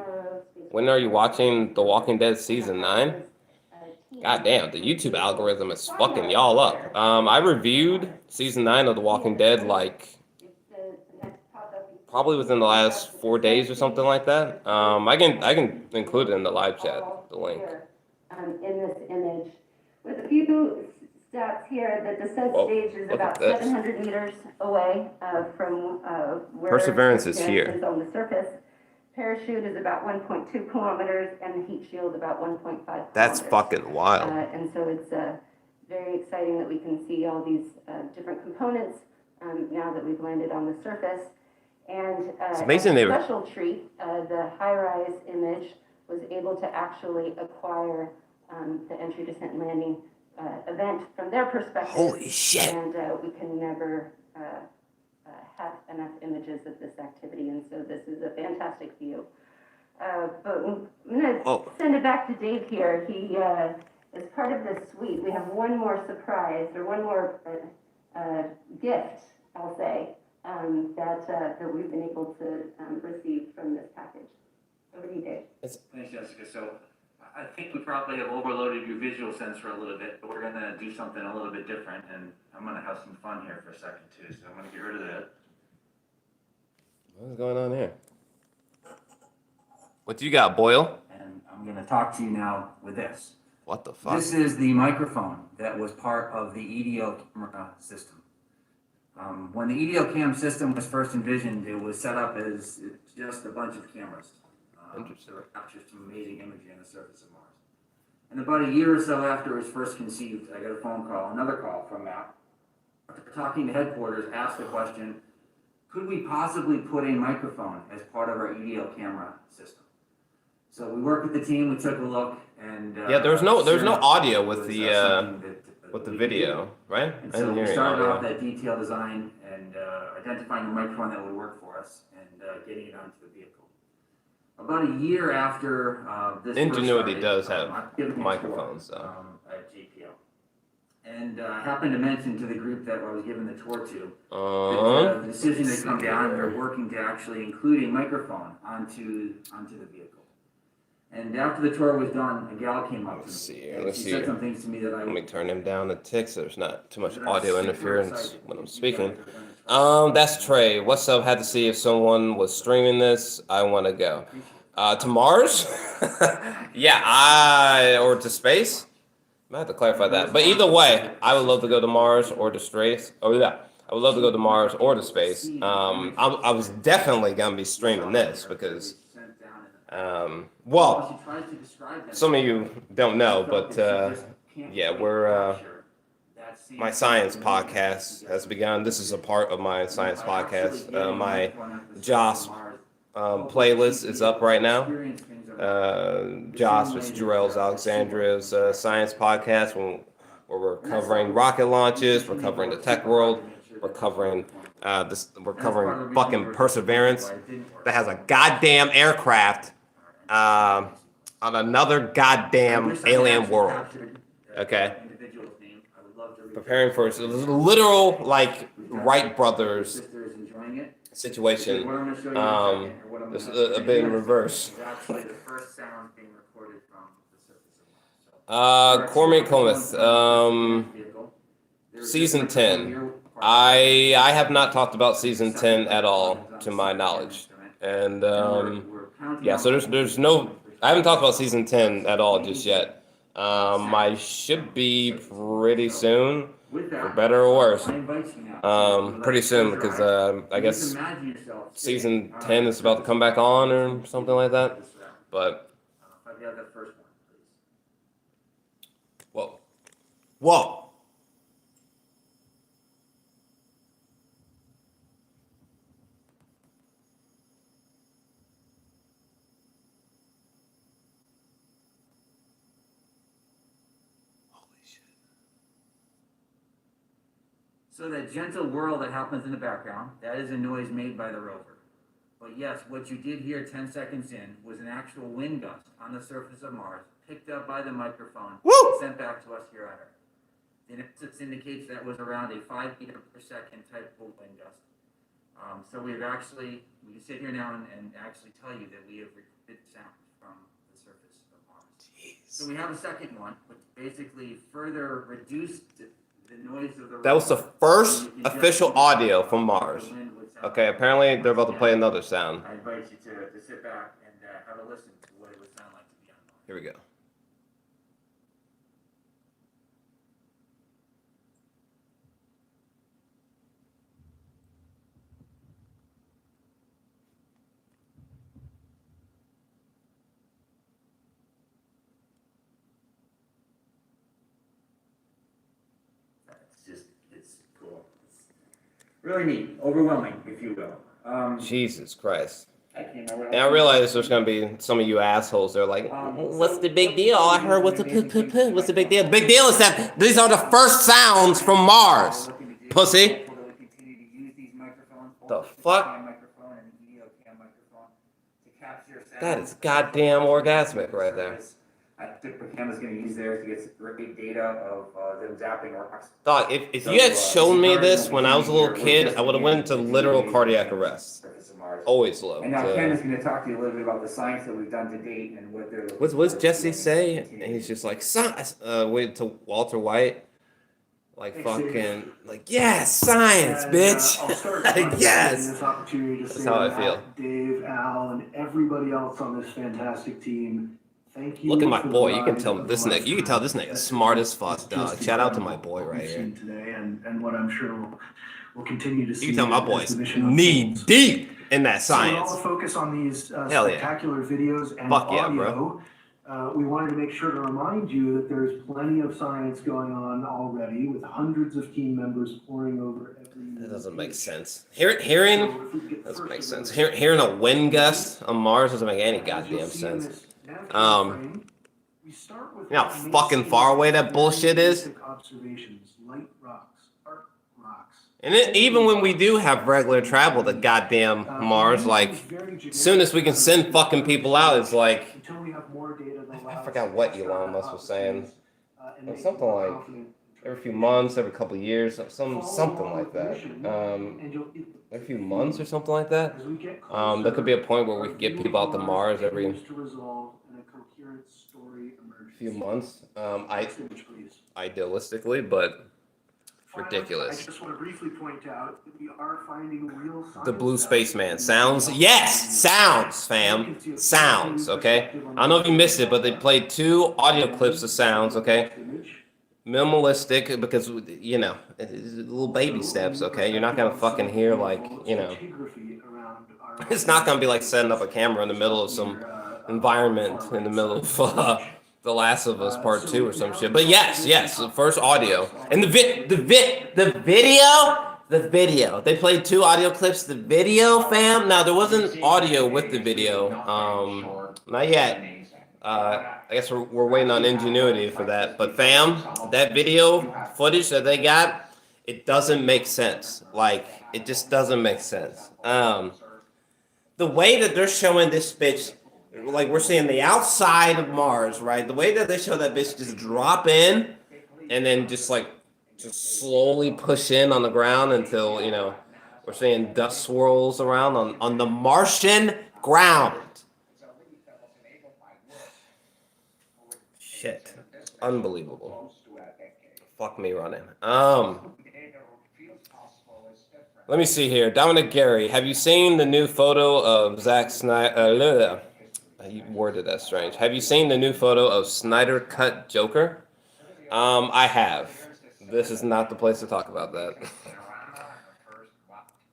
watching The Walking Dead season 9? God damn, the YouTube algorithm is fucking y'all up. I reviewed season 9 of The Walking Dead like probably within the last 4 days or something like that. I can include it in the live chat, the link. In this image, with a few stats here, the descent stage is look about at this. 700 meters away from where Perseverance is here. is on the surface. Parachute is about 1.2 kilometers, and the heat shield about 1.5 kilometers. That's fucking wild. And so it's very exciting that we can see all these different components now that we've landed on the surface. And It's amazing they were. special treat, the high-rise image was able to actually acquire the entry, descent, and landing event from their perspective. Holy shit. And we can never have enough images of this activity, and so this is a fantastic view. But I'm going to send it back to Dave here. He is part of this suite. We have one more surprise, or one more gift, I'll say, that we've been able to receive from this package. Over to you, Dave. Thanks, Jessica. So I think we probably have overloaded your visual sensor a little bit, but we're going to do something a little bit different, and I'm going to have some fun here for a second, too. So I'm going to get rid of that. What's going on here? What you got, Boyle? And I'm going to talk to you now with this. What the fuck? This is the microphone that was part of the EDO camera system. When the EDO cam system was first envisioned, it was set up as just a bunch of cameras. Interesting. To capture some amazing imagery on the surface of Mars. And about a year or so after it was first conceived, I got a phone call, another call from Matt. After talking to headquarters, asked the question, could we possibly put a microphone as part of our EDO camera system? So we worked with the team, we took a look, and Yeah, there's no audio with was, the something that we video, right? and I so didn't we hear any started audio. off that detailed design and identifying the microphone that would work for us and getting it onto the vehicle. About a year after this Ingenuity first does started, have I've given a tour, microphones, so. at JPL. And happened to mention to the group that I was giving the tour to Uh-huh. that the decision had come down and they're working to actually include a microphone onto the vehicle. And after the tour was done, a gal came up to me. Let's see here, and let's she see said here. some things to me that I Let me turn him down a tick so there's not too much that I'm audio super interference excited when I'm that you speaking. guys are gonna try. That's Trey. What's up? Had to see if someone was streaming this. I want to go. To Mars? Yeah, or to space? I have to clarify that. But either way, I would love to go to Mars or to space. Oh yeah, I would love to go to Mars or to space. I was definitely gonna be streaming this because, well, some of you don't know, but yeah, we're my science podcast has begun. This is a part of my science podcast. My JOS playlist is up right now. JOS, which is Jor-Els Alexandria's science podcast, where we're covering rocket launches, we're covering the tech world, we're covering we're covering fucking Perseverance that has a goddamn aircraft on another goddamn alien world. Okay. Preparing for a literal like Wright brothers situation. This is a bit in reverse. Cormier Cometh, season 10. I have not talked about season 10 at all, to my knowledge, and yeah. So there's no. I haven't talked about season 10 at all just yet. I should be pretty soon, With for that, better or worse. I invite you now. Pretty soon because I You guess can imagine yourself season sitting, 10 is about to come back on or something like that. this round. But If I have that first one, please. whoa, whoa. So that gentle whirl that happens in the background, that is a noise made by the rover. But yes, what you did hear 10 seconds in was an actual wind gust on the surface of Mars, picked up by the microphone, Woo! and sent back to us here on Earth. The analysis indicates that was around a 5 meter per second type of wind gust. So we can sit here now and actually tell you that we have recorded sound from the surface of Mars. Jeez. So we have a second one, which basically further reduced the noise of the That was the rover. first So you can just official hear audio the from Mars. wind would sound Okay, like. apparently they're about to play another sound. I invite you to sit back and have a listen to what it would sound like to be on Mars. Here we go. It's cool. It's really neat, overwhelming, if you will. Jesus Christ. I can't remember. And I realize there's gonna be some of you assholes. They're like, "What's the big deal? I heard what's the what's the big deal? The big deal is that these are the first sounds from Mars, pussy." The fuck? That is goddamn orgasmic right there. I think the camera's gonna use there to get great data of them zapping rocks. Dog, if you had shown me this when I was a little kid, I would have went into literal cardiac arrest. Always loved. And now Ken is gonna talk to you a little bit about the science that we've done to date and what they're. What's Jesse say? And he's just like, wait to Walter White, like fucking, like yes, science, bitch. Yes. This opportunity to That's say how I to feel. Matt, Dave, Al, and everybody else on this fantastic team. Thank you. Look at my for the boy. You can ride tell of this a nigga. You can tell this nigga smart as fuck, dog. Shout out to my boy right here. Today and what I'm sure we'll continue to see. You can tell my as boy's the mission knee unfolds. deep in that So with science. all the focus on these Hell yeah. spectacular videos and Fuck yeah, audio, we wanted to make sure to remind you that there's plenty of science going on already, with hundreds of team members pouring over every. That doesn't make page. sense. So Hearing if we could get doesn't first make of sense. those- Hearing a wind gust on Mars doesn't make any As you'll goddamn see in sense. this natural frame, we start with You know how what may fucking seem far away that very bullshit is? basic observations, light rocks, arc rocks. And even when we do have regular travel to goddamn Mars, like, soon as we can send fucking people out, it's like, Until we have more data that I allows forgot us what to Elon start Musk was saying. and Like make something more like confident every few months, every couple of years, something like that. and you'll- Every few months or something like that. as we get There could be a closer, point where we could get people out to Mars every continues to resolve and a coherent story emerges. few months. Next image, please. Idealistically, but Finally, ridiculous. I just want to briefly point out that we are finding real science. The Blue Spaceman sounds. Yes, sounds, fam. Sounds. Okay. I don't know if you missed it, but they played 2 audio clips of sounds. Okay. Minimalistic because you know it's little baby steps. Okay, you're not gonna fucking hear like you know. It's not gonna be like setting up a camera in the middle of some environment in the middle of The Last of Us Part 2 or some shit. But yes, the first audio and the video. They played 2 audio clips. The video, fam. Now there wasn't audio with the video. Not yet. I guess we're waiting on Ingenuity for that. But fam, that video footage that they got, it doesn't make sense. Like it just doesn't make sense. The way that they're showing this bitch. Like we're seeing the outside of Mars, right? The way that they show that bitch just drop in and then just slowly push in on the ground until, you know, we're seeing dust swirls around on the Martian ground. Shit. Unbelievable. Fuck me running. Let me see here. Dominic Gary, have you seen the new photo of Zack Snyder? You worded that strange. Have you seen the new photo of Snyder Cut Joker? I have. This is not the place to talk about that.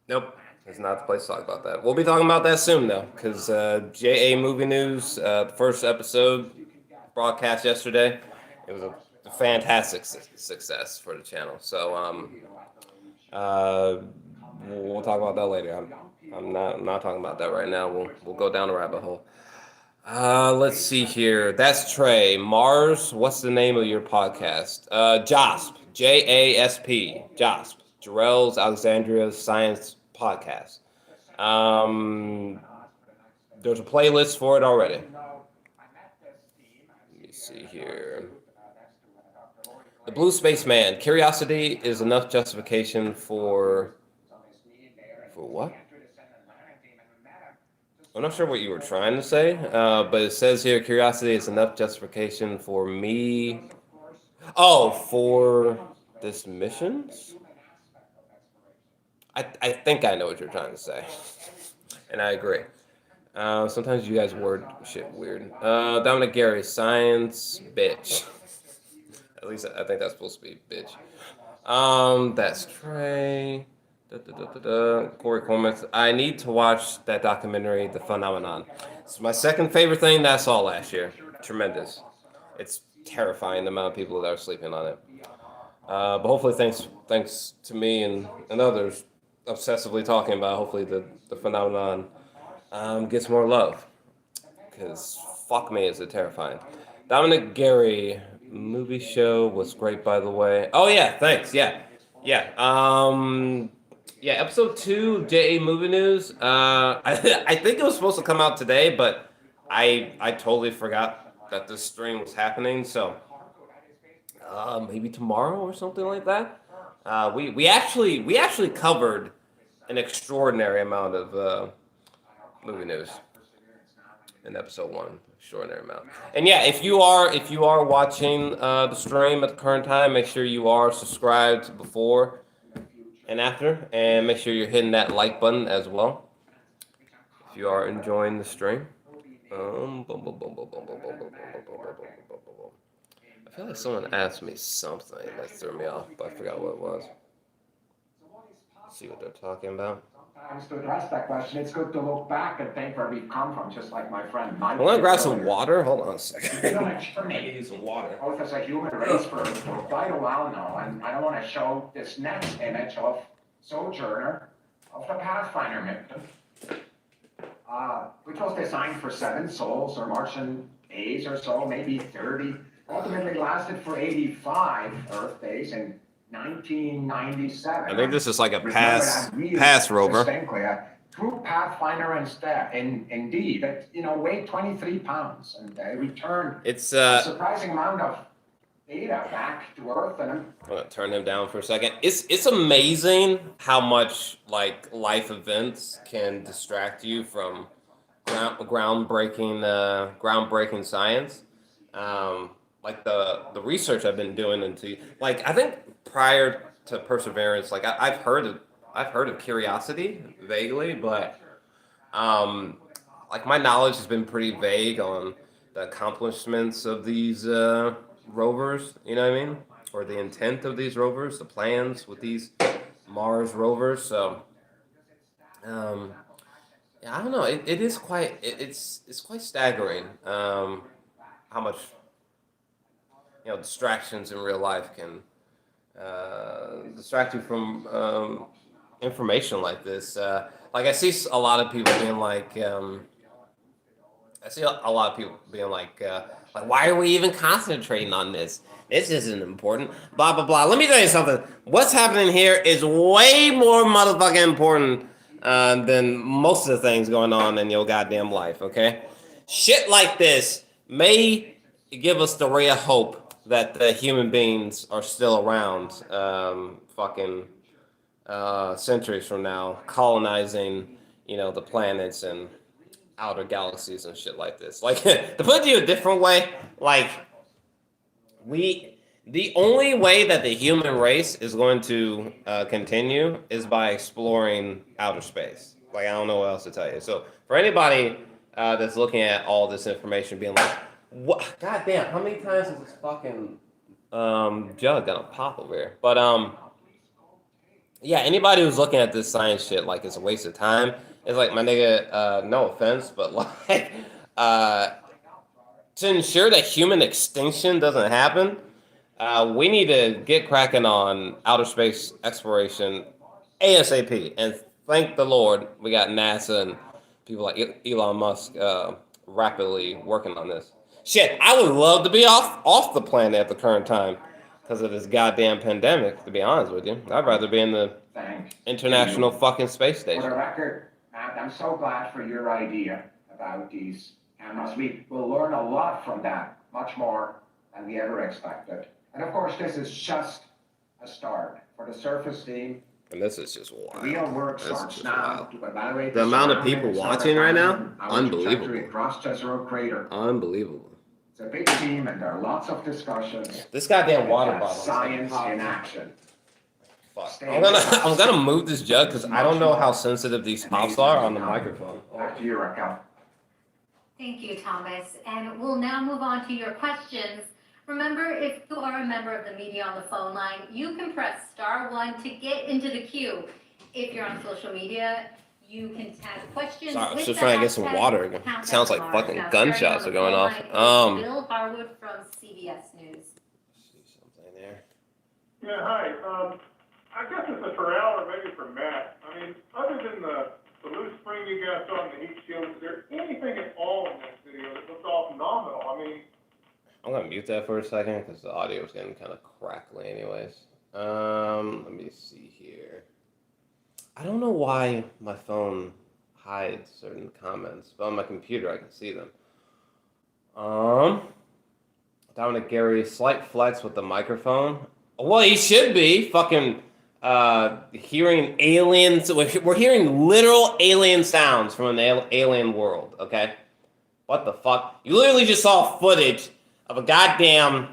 Nope. It's not the place to talk about that. We'll be talking about that soon, though, because JA Movie News, the first episode broadcast yesterday, it was a fantastic success for the channel. So we'll talk about that later. I'm not talking about that right now. We'll go down the rabbit hole. Let's see here. That's Trey. Mars, what's the name of your podcast? JASP. JASP. JASP. Jor-Els Alexandria's Science Podcast. There's a playlist for it already. Let me see here. The Blue Spaceman. Curiosity is enough justification for what? I'm not sure what you were trying to say, but it says here, curiosity is enough justification for me. Oh, for this mission? I think I know what you're trying to say, and I agree. Sometimes you guys word shit weird. Dominic Gary, science bitch. At least I think that's supposed to be bitch. That's Trey. Corey Coleman. I need to watch that documentary, The Phenomenon. It's my second favorite thing that I saw last year. Tremendous. It's terrifying the amount of people that are sleeping on it. But hopefully, thanks to me and others obsessively talking about, hopefully the Phenomenon gets more love. Because fuck me, is it terrifying. Dominic Gary, movie show was great, by the way. Oh yeah, thanks. Yeah. Yeah, episode 2, JA Movie News. I think it was supposed to come out today, but I totally forgot that this stream was happening. So maybe tomorrow or something like that. We actually covered an extraordinary amount of movie news in episode 1. Extraordinary amount. And yeah, if you are watching the stream at the current time, make sure you are subscribed before and after, and make sure you're hitting that like button as well if you are enjoying the stream. I feel like someone asked me something that threw me off, but I forgot what it was. Let's see what they're talking about. To address that question, it's good to look back and think where we've come from, just like my friend Mike. I want to grab some water. Hold on a second. We've been on a journey, I need some water. both as a human race for quite a while now, and I don't want to show this next image of Sojourner of the Pathfinder mission, which was designed for 7 souls or Martian days or so, maybe 30. Ultimately lasted for 85 Earth days in 1997. I think this is like a pass rover. True Pathfinder indeed, but weighed 23 pounds and returned It's a surprising amount of data back to Earth. And I'm gonna turn him down for a second. It's amazing how much like life events can distract you from groundbreaking science. Like the research I've been doing into, like, I think prior to Perseverance, like I've heard of Curiosity vaguely, but like my knowledge has been pretty vague on the accomplishments of these rovers, you know what I mean? Or the intent of these rovers, the plans with these Mars rovers. So yeah, I don't know. It is quite it's quite staggering how much distractions in real life can distract you from information like this. Like I see a lot of people being like, why are we even concentrating on this? This isn't important. Blah blah blah. Let me tell you something. What's happening here is way more motherfucking important than most of the things going on in your goddamn life. Okay, shit like this may give us the ray of hope that the human beings are still around centuries from now, colonizing, the planets and outer galaxies and shit like this. Like, to put it to you a different way, like, the only way that the human race is going to continue is by exploring outer space. Like, I don't know what else to tell you. So, for anybody that's looking at all this information, being like, "What? Goddamn! How many times is this fucking jug gonna pop over here?" But yeah. Anybody who's looking at this science shit like it's a waste of time, it's like, my nigga. No offense, but like, to ensure that human extinction doesn't happen, we need to get cracking on outer space exploration ASAP. And thank the Lord we got NASA and people like Elon Musk rapidly working on this. Shit, I would love to be off the planet at the current time because of this goddamn pandemic, to be honest with you. I'd rather be in the Thanks. International fucking space For station. the record, Matt, I'm so glad for your idea about these cameras. We will learn a lot from that, much more than we ever expected. And of course, this is just a start. For the surface team, And this is just the wild. real work This is starts just now wild. to evaluate The amount of surrounding people solar watching right now, panels and our unbelievable. trajectory across Jezero Crater. Unbelievable. It's a big team and there are lots of discussions. This goddamn water That's bottle. science in action. Fuck. Stay I'm with us. gonna move this jug because I don't know how sensitive these pops are on the microphone. Back to you, Raquel. Thank you, Thomas. And we'll now move on to your questions. Remember, if you are a member of the media on the phone line, you can press *1 to get into the queue. If you're on social media, you can tag questions. Sorry, I was with just the trying to get some hashtag water again. Countdown Sounds like Mars. fucking Now, gunshots starting are on the going phone off. line is Bill Harwood from CBS News. See something there. Yeah, hi. I guess it's for Al or maybe for Matt. I mean, other than the loose spring you guys saw in the heat shield, is there anything at all in that video that looks all phenomenal? I mean, I'm gonna mute that for a second because the audio is getting kind of crackly, anyways. Let me see here. I don't know why my phone hides certain comments, but on my computer I can see them. Dominic Gary, slight flex with the microphone. Well, he should be fucking hearing aliens. We're hearing literal alien sounds from an alien world. Okay, what the fuck? You literally just saw footage of a goddamn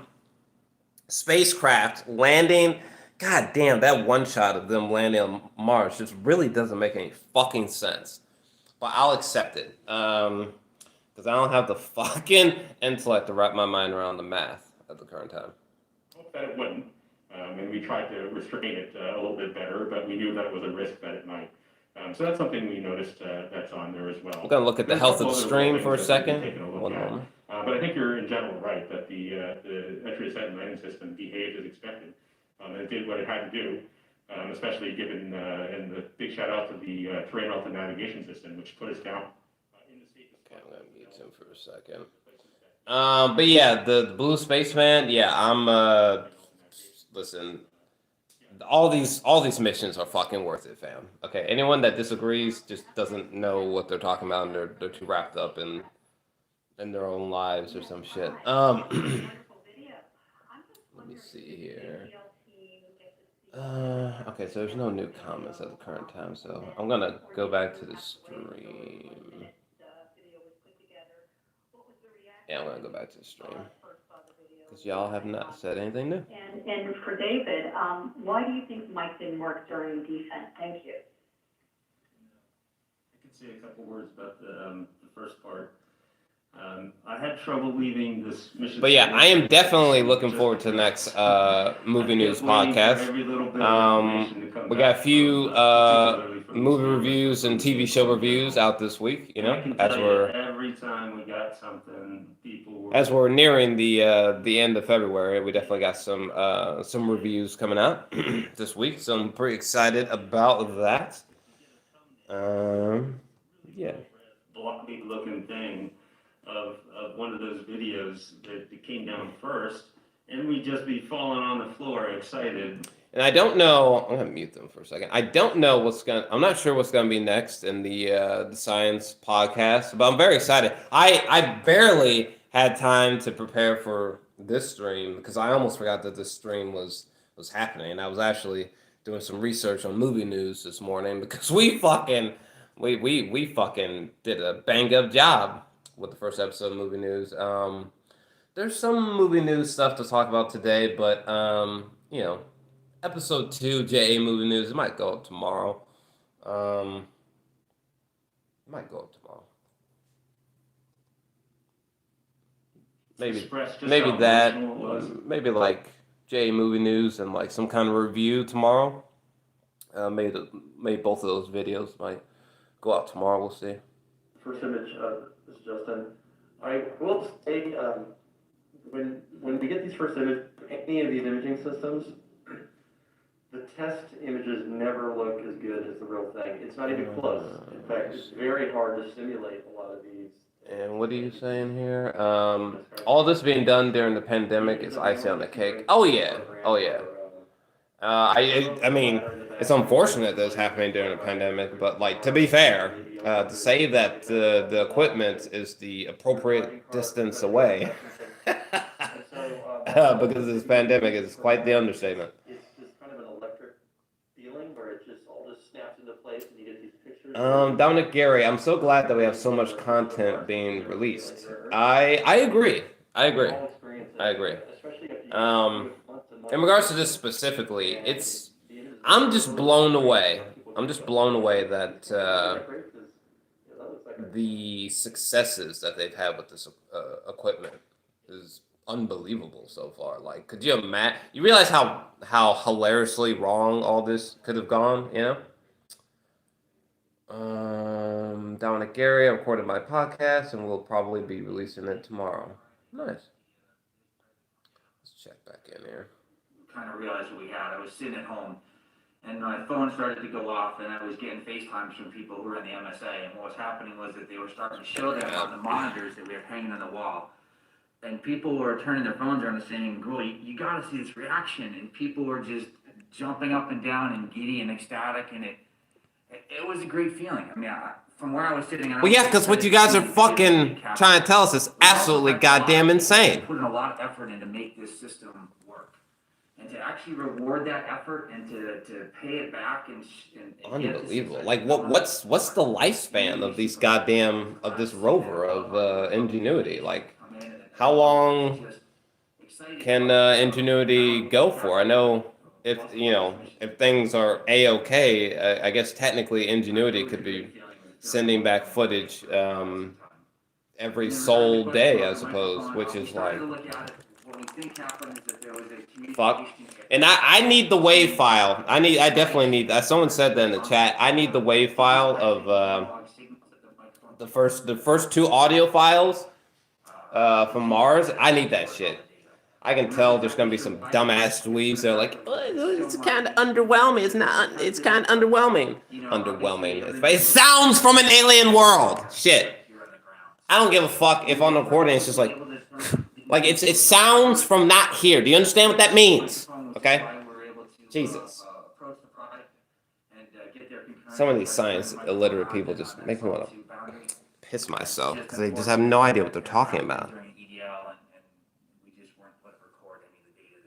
spacecraft landing. God damn, that one shot of them landing on Mars just really doesn't make any fucking sense. But I'll accept it. Because I don't have the fucking intellect to wrap my mind around the math at the current time. Hope that it wouldn't. And we tried to restrain it a little bit better, but we knew that it was a risk that it might. So that's something we noticed that's on there as well. We're going to look at the There's health of couple the other stream for a things that we've second. taken a look One at. moment. But I think you're in general right that the entry, descent, and landing system behaved as expected. And it did what it had to do, especially given, and the big shout out to the terrain relative navigation system, which put us down in the safest. Okay, I'm going to mute him for a second. But yeah, the Blue Spaceman, yeah, listen, all these missions are fucking worth it, fam. Okay, anyone that disagrees just doesn't know what they're talking about, and they're too wrapped up in their own lives or some shit. Let me see here. Okay, so there's no new comments at the current time, so I'm gonna go back to the stream. Yeah, I'm gonna go back to the stream because y'all have not said anything new. And for David, why do you think Mike didn't work during defense? Thank you. I could say a couple words about the first part. I had trouble leaving this mission. But yeah, I am definitely looking forward to the next movie news podcast. We got a few movie reviews and TV show reviews out this week. You know, every time we got something, as we're nearing the end of February, we definitely got some reviews coming out this week. So I'm pretty excited about that. Yeah. Blocky looking thing of one of those videos that came down first, and we'd just be falling on the floor excited. And I don't know. I'm gonna mute them for a second. I don't know I'm not sure what's gonna be next in the science podcast, but I'm very excited. I barely had time to prepare for this stream because I almost forgot that this stream was happening. And I was actually doing some research on movie news this morning because we fucking did a bang up job with the first episode of movie news. There's some movie news stuff to talk about today, but you know, episode 2 JA movie news, it might go up tomorrow. maybe express just maybe how that, emotional it was. maybe like J Movie News and like some kind of review tomorrow. Maybe both of those videos might go out tomorrow. We'll see. First image, this is Justin. I will say, when we get these first images, any of these imaging systems, the test images never look as good as the real thing. It's not even close. In fact, it's very hard to simulate a lot of these. And what are you saying here? All this being done during the pandemic is icing on the cake. Oh yeah, oh yeah. I mean, it's unfortunate that it's happening during a pandemic, but like to be fair, to say that the equipment is the appropriate distance away because of this pandemic is quite the understatement. It's just kind of an electric feeling where it just all just snaps into place and you get these pictures. Dominic Gary, I'm so glad that we have so much content being released. I agree. I agree. I agree. In regards to this specifically, I'm just blown away. I'm just blown away that the successes that they've had with this equipment is unbelievable so far. Like, could you imagine? You realize how hilariously wrong all this could have gone, you know? Dominic Gary, I recorded my podcast and we'll probably be releasing it tomorrow. Nice. Let's check back in here. Kind of realized what we had. I was sitting at home and my phone started to go off and I was getting FaceTimes from people who were in the MSA, and what was happening was that they were starting to show them on the monitors that we have hanging on the wall. And people were turning their phones around and saying, "Girl, you got to see this reaction." And people were just jumping up and down and giddy and ecstatic, and it was a great feeling. I mean, from where I was sitting, well, yeah, because what you guys are fucking trying to tell us is absolutely goddamn insane. Putting a lot of effort in to make this system work, and to actually reward that effort and to pay it back and unbelievable. Like what's the lifespan of these goddamn of this rover of Ingenuity? Like, how long can Ingenuity go for? I know if things are a-okay, I guess technically Ingenuity could be sending back footage every sole day, I suppose, which is like fuck. And I need the WAV file. I definitely need. Someone said that in the chat. I need the WAV file of the first two audio files from Mars. I need that shit. I can tell there's gonna be some dumbass dweebs that are like, it's kind of underwhelming. It's not. It's kind of underwhelming. Underwhelming. It sounds from an alien world. Shit. I don't give a fuck if on the recording it's just like it sounds from not here. Do you understand what that means? Okay. Jesus. Some of these science illiterate people just make me want to piss myself because they just have no idea what they're talking about.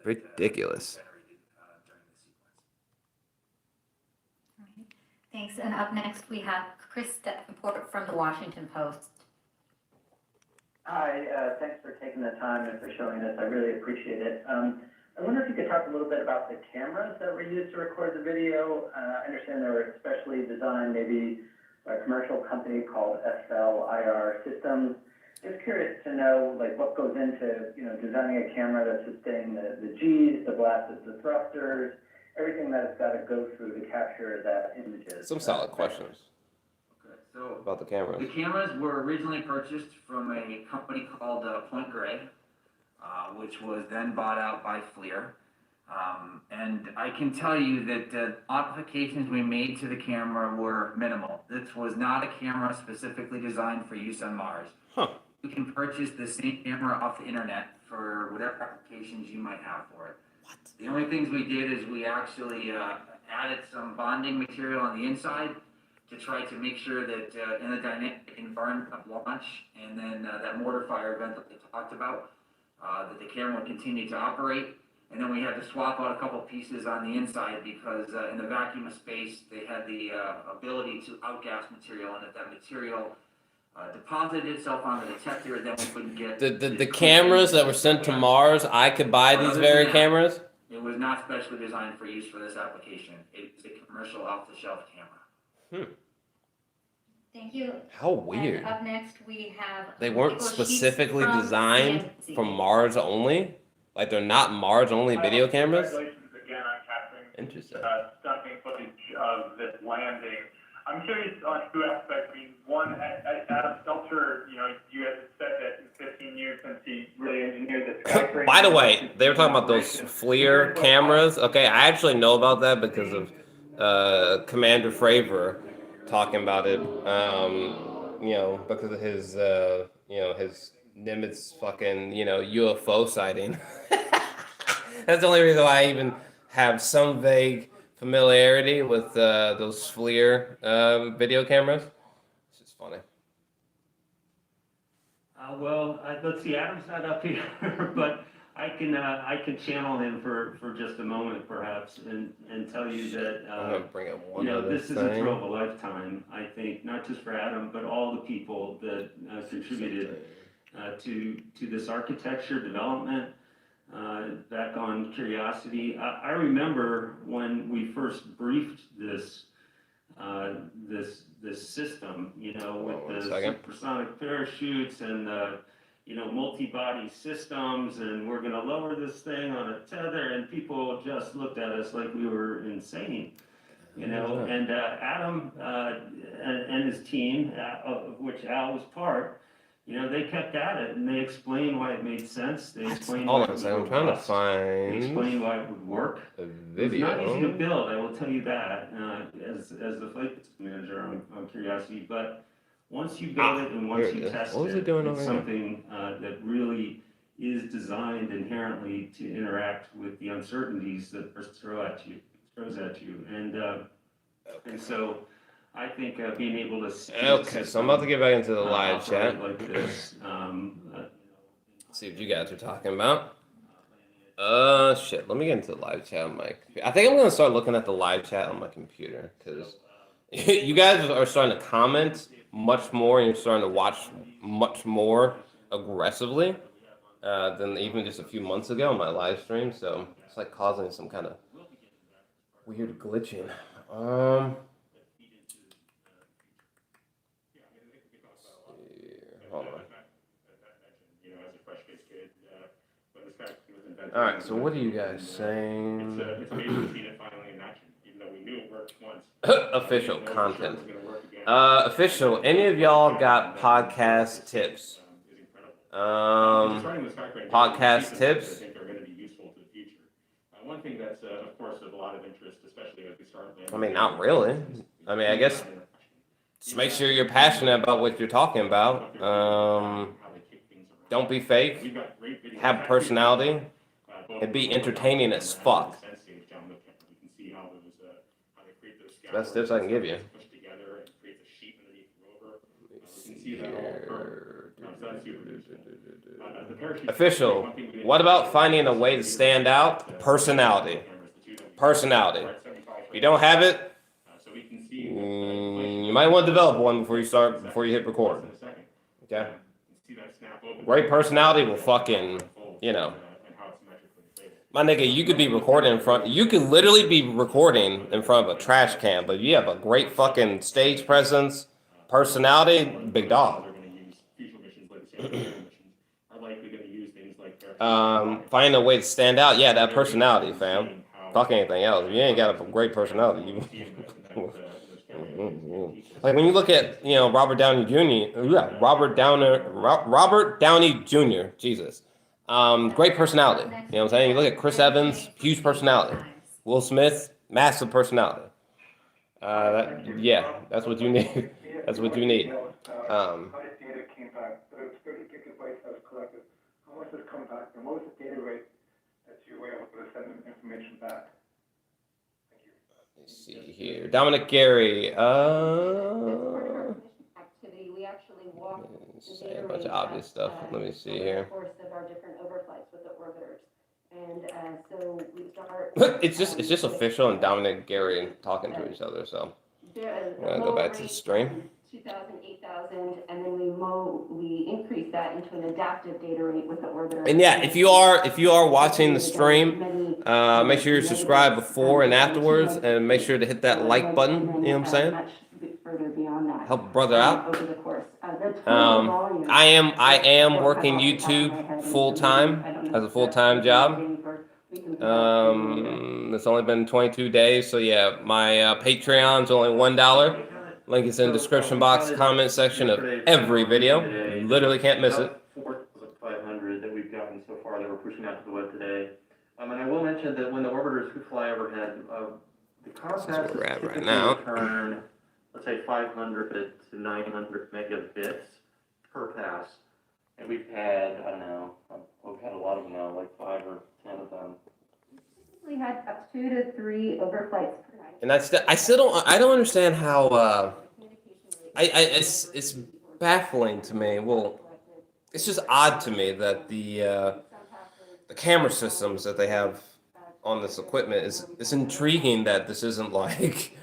Ridiculous. Thanks. And up next, we have Chris Davenport from the Washington Post. Hi, thanks for taking the time and for showing this. I really appreciate it. I wonder if you could talk a little bit about the cameras that were used to record the video. I understand they were specially designed maybe by a commercial company called SLIR Systems. Just curious to know, like, what goes into, designing a camera to sustain the G's, the blasts, the thrusters, everything that it's got to go through to capture that images. Some solid questions. So about the cameras. The cameras were originally purchased from a company called Point Grey, which was then bought out by FLIR. And I can tell you that the modifications we made to the camera were minimal. This was not a camera specifically designed for use on Mars. Huh. You can purchase the same camera off the internet for whatever applications you might have for it. What? The only things we did is we actually added some bonding material on the inside to try to make sure that in the dynamic environment of launch and then that mortar fire event that we talked about, that the camera would continue to operate. And then we had to swap out a couple pieces on the inside because in the vacuum of space, they had the ability to outgas material, and if that material deposited itself on the detector, then we couldn't get... The cameras that were sent to Mars, I could buy these very cameras? It was not specially designed for use for this application. It's a commercial off-the-shelf camera. Thank you. How weird. And up next, we have. They weren't Michael specifically Sheets from designed CNC. for Mars only? Like they're not Mars only video cameras? Congratulations again on capturing Interesting. stunning footage of this landing. I'm curious on two aspects. I mean, one, Adam Stelter, you know, you guys have said that in 15 years since he really engineered this skyscraper. By the way, they were talking about those FLIR cameras. Okay, I actually know about that because of Commander Fravor talking about it. You know, because of his you know, his Nimitz fucking, you know, UFO sighting. That's the only reason why I even have some vague familiarity with those FLIR video cameras. It's just funny. Let's see, Adam's not up here, but I can channel him for just a moment perhaps and tell you that, I'm gonna bring up one you know, other this is a thing. thrill of a lifetime, I think, not just for Adam, but all the people that contributed to this architecture development back on Curiosity. I remember when we first briefed this system, you know, with the supersonic parachutes and the, you know, multi-body systems, and we're going to lower this thing on a tether, and people just looked at us like we were insane, you know. And Adam and his team, of which Al was part, you know, they kept at it, and they explained why it made sense. They explained why it was I'm trying to robust. find They explained why it would work. a It's video. not easy to build, I will tell you that, as the flight manager on Curiosity. But once you build it and once you test What was it, it doing over it's here? something that really is designed inherently to interact with the uncertainties that Earth throws at you, and so I think being able to see Okay, so I'm about to get back into the live operate chat. like this. See what you guys are talking about. Shit. Let me get into the live chat on my computer. I think I'm gonna start looking at the live chat on my computer because you guys are starting to comment much more, and you're starting to watch much more aggressively than even just a few months ago on my live stream. So it's like causing some kind of weird glitching. Hold on. All right, so what are you guys saying? It's amazing to see it finally in action, even though we knew it worked once. Official content. Official. Any of y'all got podcast tips? Podcast tips. I think are going to be useful to the future. One thing that's, of course, of a lot of interest, especially as we start. I mean, not really. I mean, I guess just make sure you're passionate about what you're talking about. Don't be fake. Have personality. And be entertaining as fuck. Best tips I can give you. Official. What about finding a way to stand out? Personality. Personality. If you don't have it, you might want to develop one before you hit record. Okay? Great personality will fucking, you know. My nigga, you could be recording you could literally be recording in front of a trash can, but you have a great fucking stage presence, personality, big dog. Find a way to stand out. Yeah, that personality, fam. Fuck anything else. If you ain't got a great personality, like when you look at, you know, Robert Downey Jr. Jesus. Great personality. You know what I'm saying? You look at Chris Evans, huge personality. Will Smith, massive personality. That's what you need. That's what you need. How much data came back? Those 30 gigabytes that was collected, how much has come back? And what was the data rate that you were able to send them information back? Thank you. Let's see here. Dominic Gary. Activity, we actually walked Say a bunch of obvious stuff. Let me see here. course of our different overflights with the orbiters. And so we start. It's just official and Dominic Gary talking to each other. So I'm gonna go back to the stream. 2,000, 8,000, and then we increase that into an adaptive data rate with the orbiter. And yeah, if you are watching the stream, make sure you subscribe before and afterwards, and make sure to hit that like button. You know what I'm saying? Much further beyond that. help a brother out. over the course. The total volume. I am don't working have off the top of my YouTube head, and full time I don't know as a if full that's time job. we can put that in there. It's only been 22 days, so yeah, my Patreon's only $1. Link is in description box, comment section of every video. You literally can't miss it. 4,500 that we've gotten so far that we're pushing out to the web today. And I will mention that when the orbiters do fly overhead, the car This is where passes we're at right typically now. return, let's say 500 to 900 megabits per pass. And we've had, I don't know, we've had a lot of them now, like 5 or 10 of them. We had up 2 to 3 overflights per night. And I still don't understand how it's baffling to me. Well, it's just odd to me that the camera systems that they have on this equipment it's intriguing that this isn't like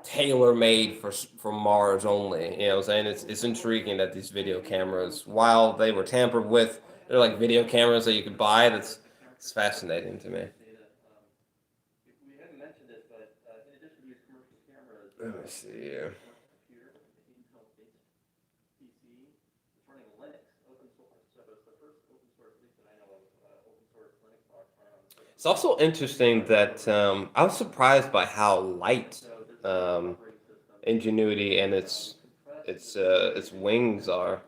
tailor-made for Mars only. You know what I'm saying? It's intriguing that these video cameras, while they were tampered with, they're like video cameras that you could buy. It's fascinating to me. We haven't mentioned this, but in addition to these commercial cameras, Let me see here. It's running Linux, open source. So it's the first open source, at least that I know of, open source Linux platform. It's also interesting that I was surprised by how light Ingenuity and its wings are.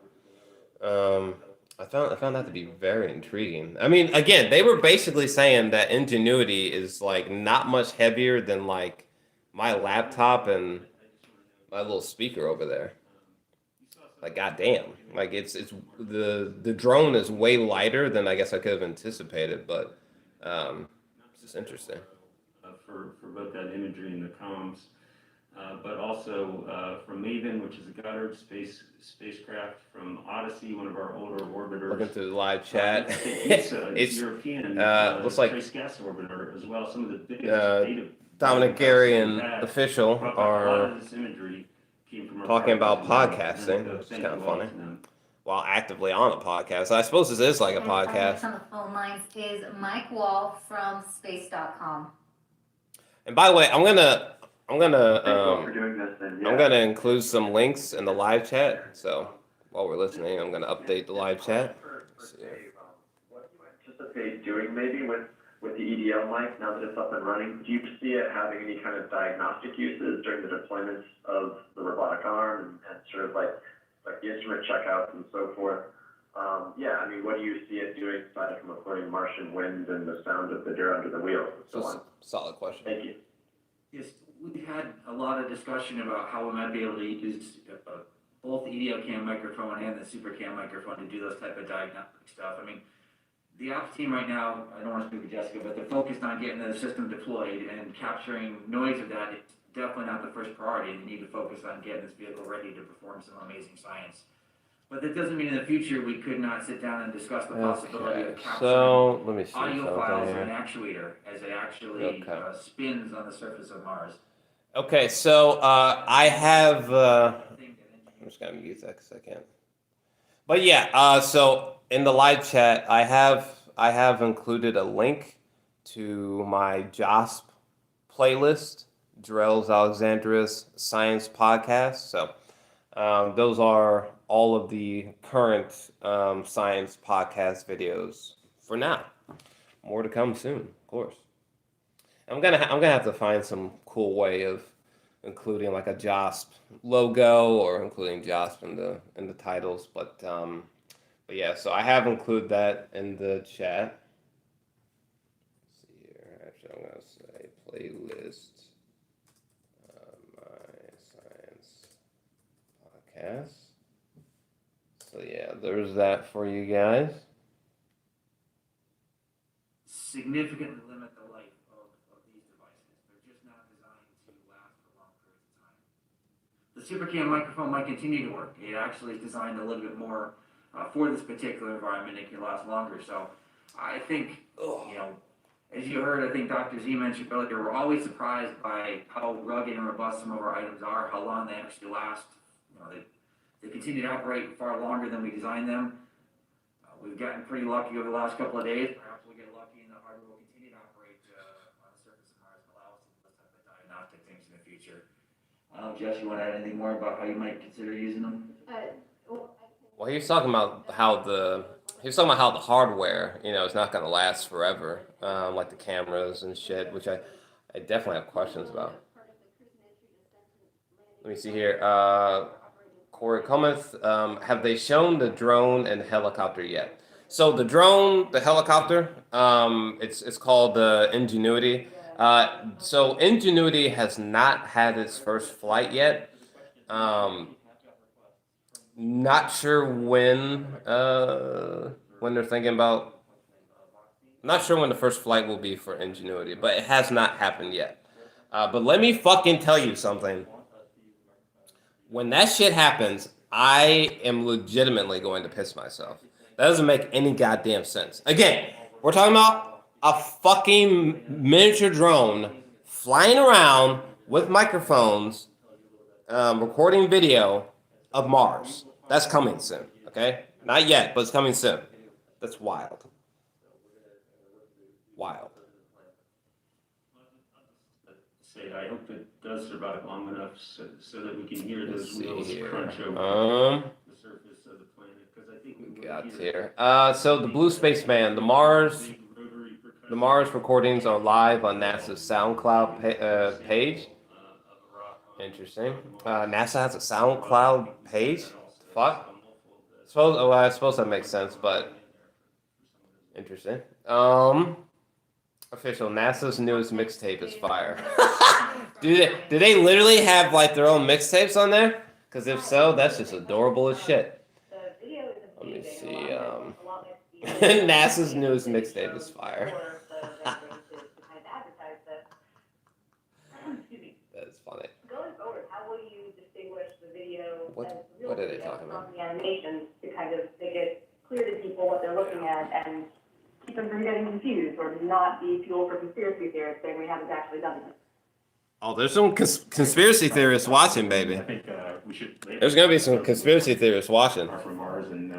I found that to be very intriguing. I mean, again, they were basically saying that Ingenuity is like not much heavier than like my laptop and my little speaker over there. Like, goddamn, like it's the drone is way lighter than I guess I could have anticipated, but it's just interesting. For both that imagery and the comms, but also from Maven, which is a Goddard spacecraft, from Odyssey, one of our older orbiters. Looking through the live chat, it's European. Looks like trace gas orbiter as well. Some of the biggest data. Dominic, Gary, and Official A lot are of this imagery came from our talking about partners, and podcasting, which is thank kind of you all funny. to them. While actively on a podcast, I suppose this is like a And joining us podcast. on the phone lines is Mike Wall from space.com. And by the way, I'm gonna Thanks all for doing this. And I'm gonna include some links in the live chat. So while we're listening, I'm gonna update the live chat. Let's see here. What do you anticipate doing maybe with the EDL mic now that it's up and running? Do you see it having any kind of diagnostic uses during the deployments of the robotic arm and sort of like the instrument checkouts and so forth? I mean, what do you see it doing aside from recording Martian winds and the sound of the deer under the wheels and so on? Solid question. Thank you. Yes, we've had a lot of discussion about how we might be able to use both the EDO cam microphone and the super cam microphone to do those type of diagnostic stuff. I mean, the ops team right now, I don't want to speak for Jessica, but they're focused on getting the system deployed and capturing noise of that. It's definitely not the first priority. They need to focus on getting this vehicle ready to perform some amazing science. But that doesn't mean in the future we could not sit down and discuss the possibility of capturing So let me see audio something files here. of an actuator as it actually spins on the surface of Mars. Okay, so I have. I'm just gonna mute that because I can't. But yeah, so in the live chat, I have included a link to my JOSP playlist, Jor-Els Alexandria's Science Podcast. So those are all of the current science podcast videos for now. More to come soon, of course. I'm gonna have to find some cool way of including like a JOSP logo or including JOSP in the titles, but yeah. So I have included that in the chat. Let's see here. Actually, I'm gonna say playlist my science podcast. So yeah, there's that for you guys. Significantly limit the life of these devices. They're just not designed to last for long periods of time. The SuperCam microphone might continue to work. It actually is designed a little bit more for this particular environment. It can last longer. So I think, as you heard, I think Dr. Z mentioned earlier, we're always surprised by how rugged and robust some of our items are, how long they actually last. They continue to operate far longer than we designed them. We've gotten pretty lucky over the last couple of days. Perhaps we'll get lucky and the hardware will continue to operate on the surface of Mars and allow us to do those type of diagnostic things in the future. Jess, you want to add anything more about how you might consider using them? Well, he was talking about how the hardware, you know, is not going to last forever, like the cameras and shit, which I definitely have questions about. Let me see here. Corey Cometh, have they shown the drone and helicopter yet? So the drone, the helicopter, it's called the Ingenuity. So Ingenuity has not had its first flight yet. Not sure when they're thinking about. Not sure when the first flight will be for Ingenuity, but it has not happened yet. But let me fucking tell you something. When that shit happens, I am legitimately going to piss myself. That doesn't make any goddamn sense. Again, we're talking about a fucking miniature drone flying around with microphones, recording video of Mars. That's coming soon, okay? Not yet, but it's coming soon. That's wild. Wild. Say, I hope it does survive long enough so that we can hear Let's those see wheels here. crunch over the surface of the planet. Because I think We got here. So the Blue Spaceman, the Mars recordings are live on NASA's SoundCloud page. Interesting. NASA has a SoundCloud page. Fuck. I suppose that makes sense, but interesting. Official NASA's newest mixtape is fire. do they literally have like their own mixtapes on there? Because if so, that's just adorable as shit. Let me see. NASA's newest mixtape is fire. That's funny. Going forward, how will you distinguish the video What as real are they video talking about? from the animations to kind of make it clear to people what they're looking at and keep them from getting confused or not be fuel for conspiracy theorists saying we haven't actually done this? Oh, there's some conspiracy theorists watching, baby. I think we should. There's gonna be some conspiracy theorists watching. Are from Mars and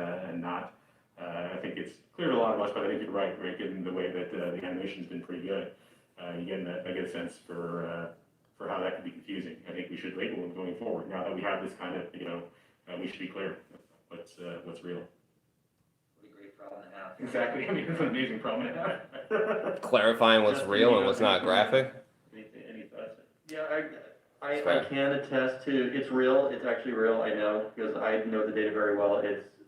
not. I think it's clear to a lot of us, but I think you're right, given the way that the animation's been pretty good. You get a sense for how that could be confusing. I think we should label them going forward. Now that we have this kind of, we should be clear what's real. What a great problem to have. Exactly. I mean, it's an amazing problem to have. Clarifying what's real and what's not graphic. Any thoughts? Yeah, I can attest to, it's real, it's actually real, I know, because I know the data very well,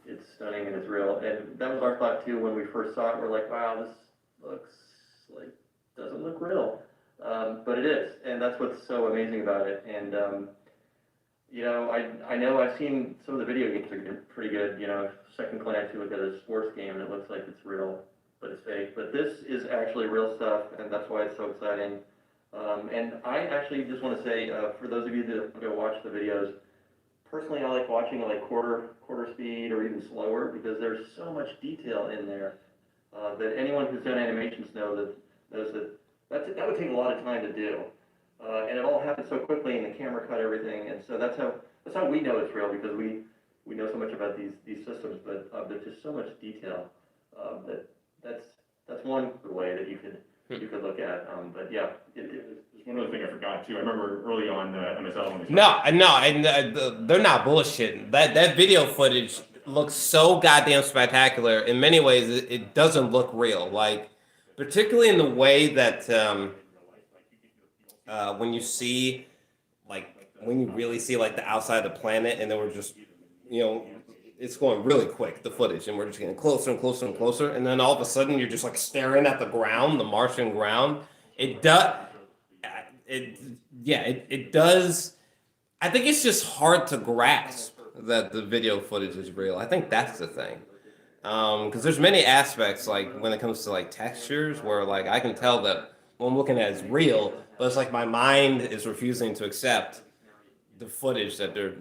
it's stunning and it's real, and that was our thought too when we first saw it, we're like, wow, this looks like, doesn't look real, but it is, and that's what's so amazing about it, and I know I've seen some of the video games are pretty good, second glance you look at a sports game and it looks like it's real, but it's fake, but this is actually real stuff, and that's why it's so exciting. And I actually just want to say, for those of you that go watch the videos, personally I like watching it like quarter speed or even slower because there's so much detail in there that anyone who's done animations knows that would take a lot of time to do. And it all happens so quickly and the camera cut everything, and so that's how we know it's real because we know so much about these systems, but there's just so much detail that's one way that you could look at, but yeah. There's one other thing I forgot too. I remember early on MSL when they No, they're not bullshitting. That video footage looks so goddamn spectacular. In many ways, it doesn't look real. Like, particularly in the way that when you really see like the outside of the planet, and then we're just, it's going really quick, the footage, and we're just getting closer and closer and closer, and then all of a sudden you're just like staring at the ground, the Martian ground. It does. I think it's just hard to grasp that the video footage is real. I think that's the thing, because there's many aspects like when it comes to like textures where like I can tell that what I'm looking at is real, but it's like my mind is refusing to accept the footage that they're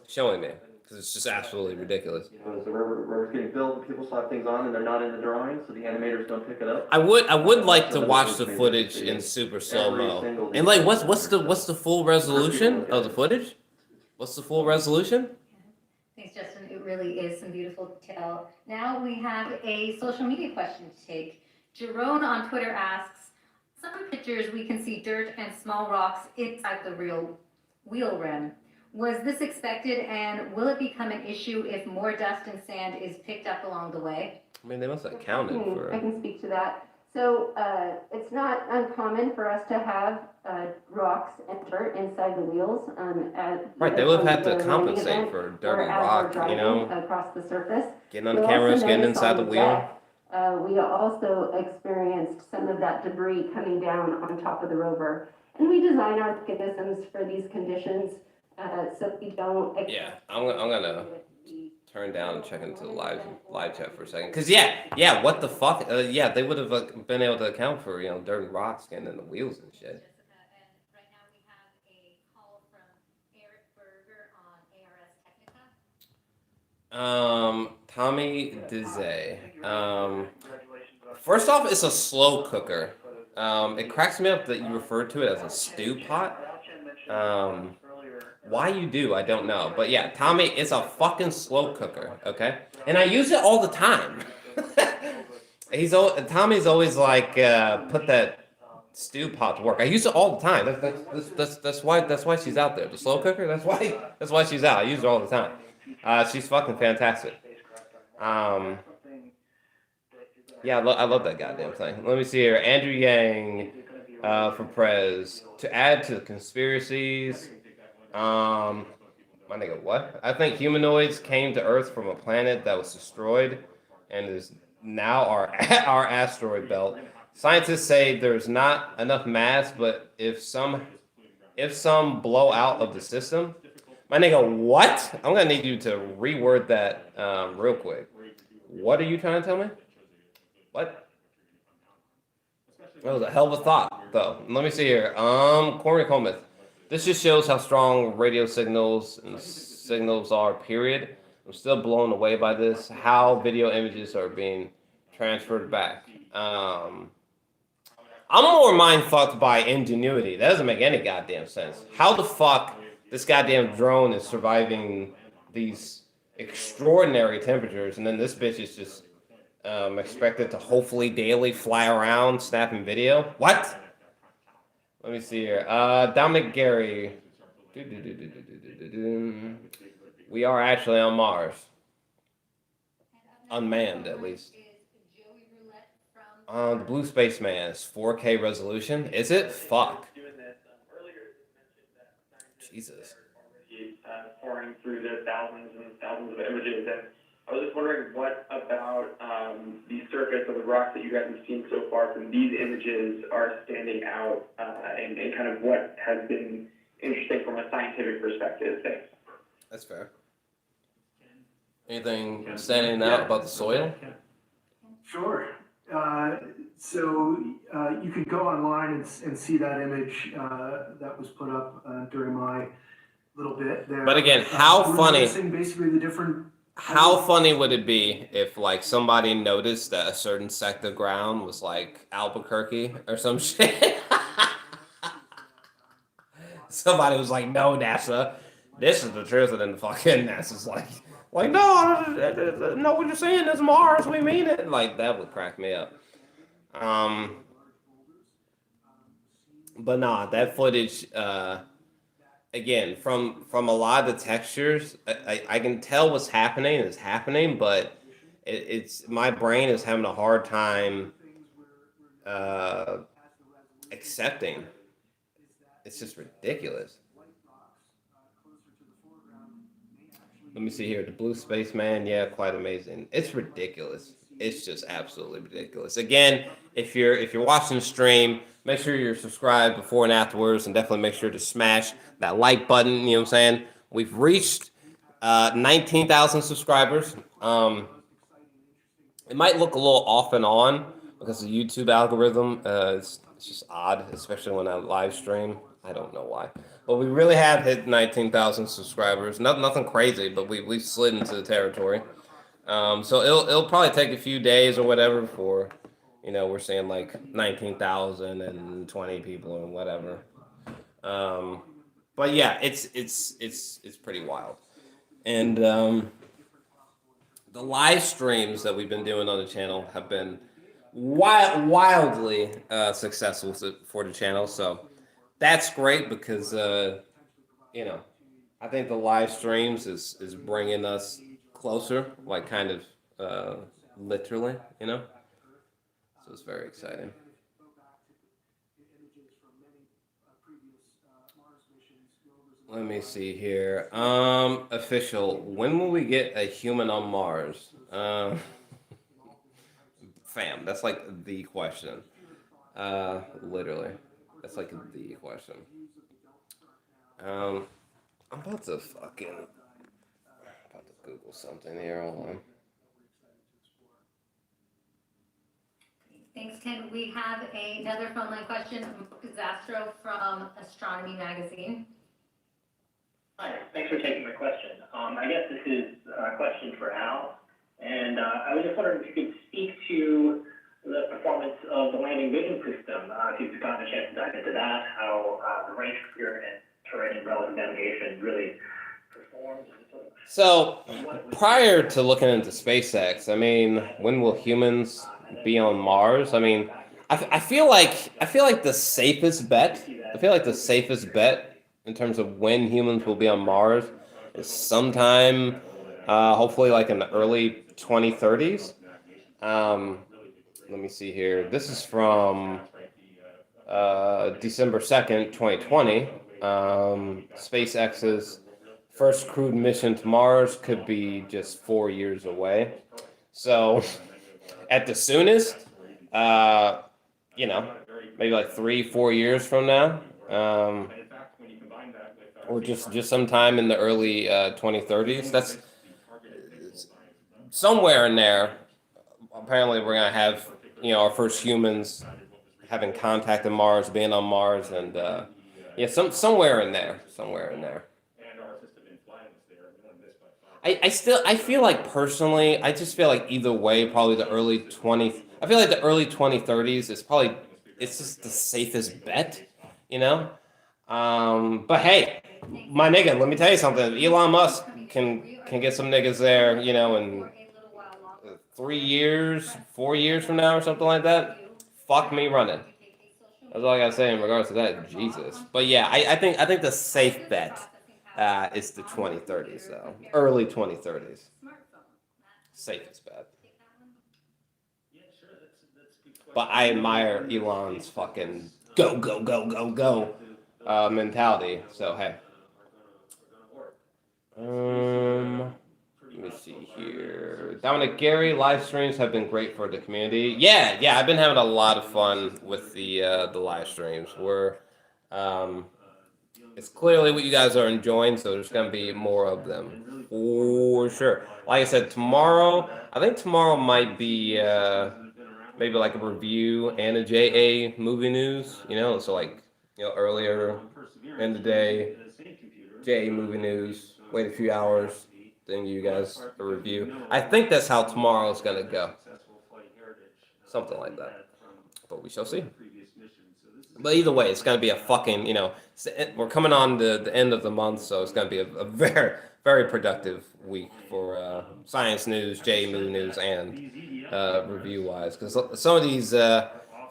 showing me. Because it's just absolutely ridiculous. The rover's getting built, and people slap things on, and they're not in the drawing, so the animators don't pick it up. I would like to watch the footage in super slow mo. And like, what's the full resolution of the footage? What's the full resolution? Thanks, Justin. It really is some beautiful detail. Now we have a social media question to take. Jerome on Twitter asks, some pictures we can see dirt and small rocks inside the real wheel rim. Was this expected, and will it become an issue if more dust and sand is picked up along the way? I mean, they must have accounted for I it. can speak to that. So, it's not uncommon for us to have, rocks and dirt inside the wheels, Right, they would have had from to the landing compensate event for or dirt and as we're rock, you driving know, across the surface. getting on the You'll cameras, also getting notice inside on the wheel. deck, we also experienced some of that debris coming down on top of the rover. And we design our mechanisms for these conditions, so we don't. Yeah, I'm gonna turn down and check into the live chat for a second. Cause yeah, what the fuck? Yeah, they would have been able to account for, you know, dirt and rocks getting in the wheels and shit. Jessica, and right now we have a call from Eric Berger on ARS Technica. Tommy Dizay. First off, it's a slow cooker. It cracks me up that you refer to it as a stew pot. Why you do, I don't know. But yeah, Tommy, it's a fucking slow cooker, okay? And I use it all the time. Tommy's always like, put that stew pot to work. I use it all the time. That's why she's out there. The slow cooker, that's why she's out. I use her all the time. She's fucking fantastic. Yeah, I love that goddamn thing. Let me see here. Andrew Yang for Prez. To add to the conspiracies, my nigga, what? I think humanoids came to Earth from a planet that was destroyed and is now our asteroid belt. Scientists say there's not enough mass, but if some blow out of the system, my nigga, what? I'm gonna need you to reword that real quick. What are you trying to tell me? What? That was a hell of a thought, though. Let me see here. Corey Cometh. This just shows how strong radio signals and signals are, period. I'm still blown away by this. How video images are being transferred back. I'm more mind-fucked by ingenuity. That doesn't make any goddamn sense. How the fuck this goddamn drone is surviving these extraordinary temperatures, and then this bitch is just expected to hopefully daily fly around snapping video. What? Let me see here. Dominic Gary. We are actually on Mars. Unmanned, at least. The Blue Spaceman is 4K resolution. Is it? Fuck. Jesus. Pouring through the thousands and thousands of images, and I was just wondering what about the surface of the rocks that you guys have seen so far from these images are standing out, and kind of what has been interesting from a scientific perspective. Thanks. That's fair. Anything standing out about the soil? Sure. So you could go online and see that image that was put up during my little bit there. But again, how funny? Basically, the different. How funny would it be if like somebody noticed that a certain sect of ground was like Albuquerque or some shit? Somebody was like, "No, NASA, this is the truth," and then the fucking NASA's like, no, what you're saying is Mars. We mean it. Like that would crack me up. But nah, that footage. Again, from a lot of the textures, I can tell what's happening is happening, but it's my brain is having a hard time accepting. It's just ridiculous. Let me see here. The Blue Spaceman, yeah, quite amazing. It's ridiculous. It's just absolutely ridiculous. Again, if you're watching the stream, make sure you're subscribed before and afterwards, and definitely make sure to smash that like button. You know what I'm saying? We've reached 19,000 subscribers. It might look a little off and on because the YouTube algorithm it's just odd, especially when I live stream. I don't know why, but we really have hit 19,000 subscribers. Nothing crazy, but we've slid into the territory. So it'll probably take a few days or whatever before, you know, we're seeing like 19,020 people or whatever. But yeah, it's pretty wild. And the live streams that we've been doing on the channel have been wildly successful for the channel. So that's great because you know, I think the live streams is bringing us closer, like kind of literally, you know. So it's very exciting. Let me see here. Official. When will we get a human on Mars? Fam, that's like the question. Literally, that's like the question. I'm about to Google something here. Hold on. Thanks, Ken. We have another phone line question from Zastro from Astronomy Magazine. Hi, thanks for taking my question. I guess this is a question for Al, and I was just wondering if you could speak to the performance of the landing vision system, if you've gotten a chance to dive into that, how the range fear and terrain and relative navigation really performs. So, prior to looking into SpaceX, I mean, when will humans be on Mars? I mean, I feel like the safest bet. I feel like the safest bet in terms of when humans will be on Mars is sometime, hopefully, like in the early 2030s. Let me see here. This is from December 2nd, 2020. SpaceX's first crewed mission to Mars could be just 4 years away. So, at the soonest, you know, maybe like 3-4 years from now, or just sometime in the early 2030s. That's somewhere in there. Apparently, we're gonna have, you know, our first humans having contact in Mars, being on Mars, and yeah, somewhere in there. I feel like personally, I just feel like either way, probably the early 2030s is probably, it's just the safest bet, you know? But hey, my nigga, let me tell you something. Elon Musk can get some niggas there, you know, in 3 years, 4 years from now or something like that. Fuck me running. That's all I gotta say in regards to that. Jesus. But yeah, I think the safe bet is the 2030s though. Early 2030s. Safest bet. But I admire Elon's fucking go mentality. So hey. Let me see here. Dominic Gary, live streams have been great for the community. Yeah, I've been having a lot of fun with the live streams. It's clearly what you guys are enjoying, so there's gonna be more of them for sure. Like I said, I think tomorrow might be maybe like a review and a JA movie news. You know, so like, you know, earlier in the day, JA movie news. Wait a few hours. Then you guys a review. I think that's how tomorrow's gonna go. Something like that. But we shall see. But either way, it's gonna be a fucking, you know, we're coming on the end of the month, so it's gonna be a very, very productive week for science news, J Movie news, and review wise. Because some of these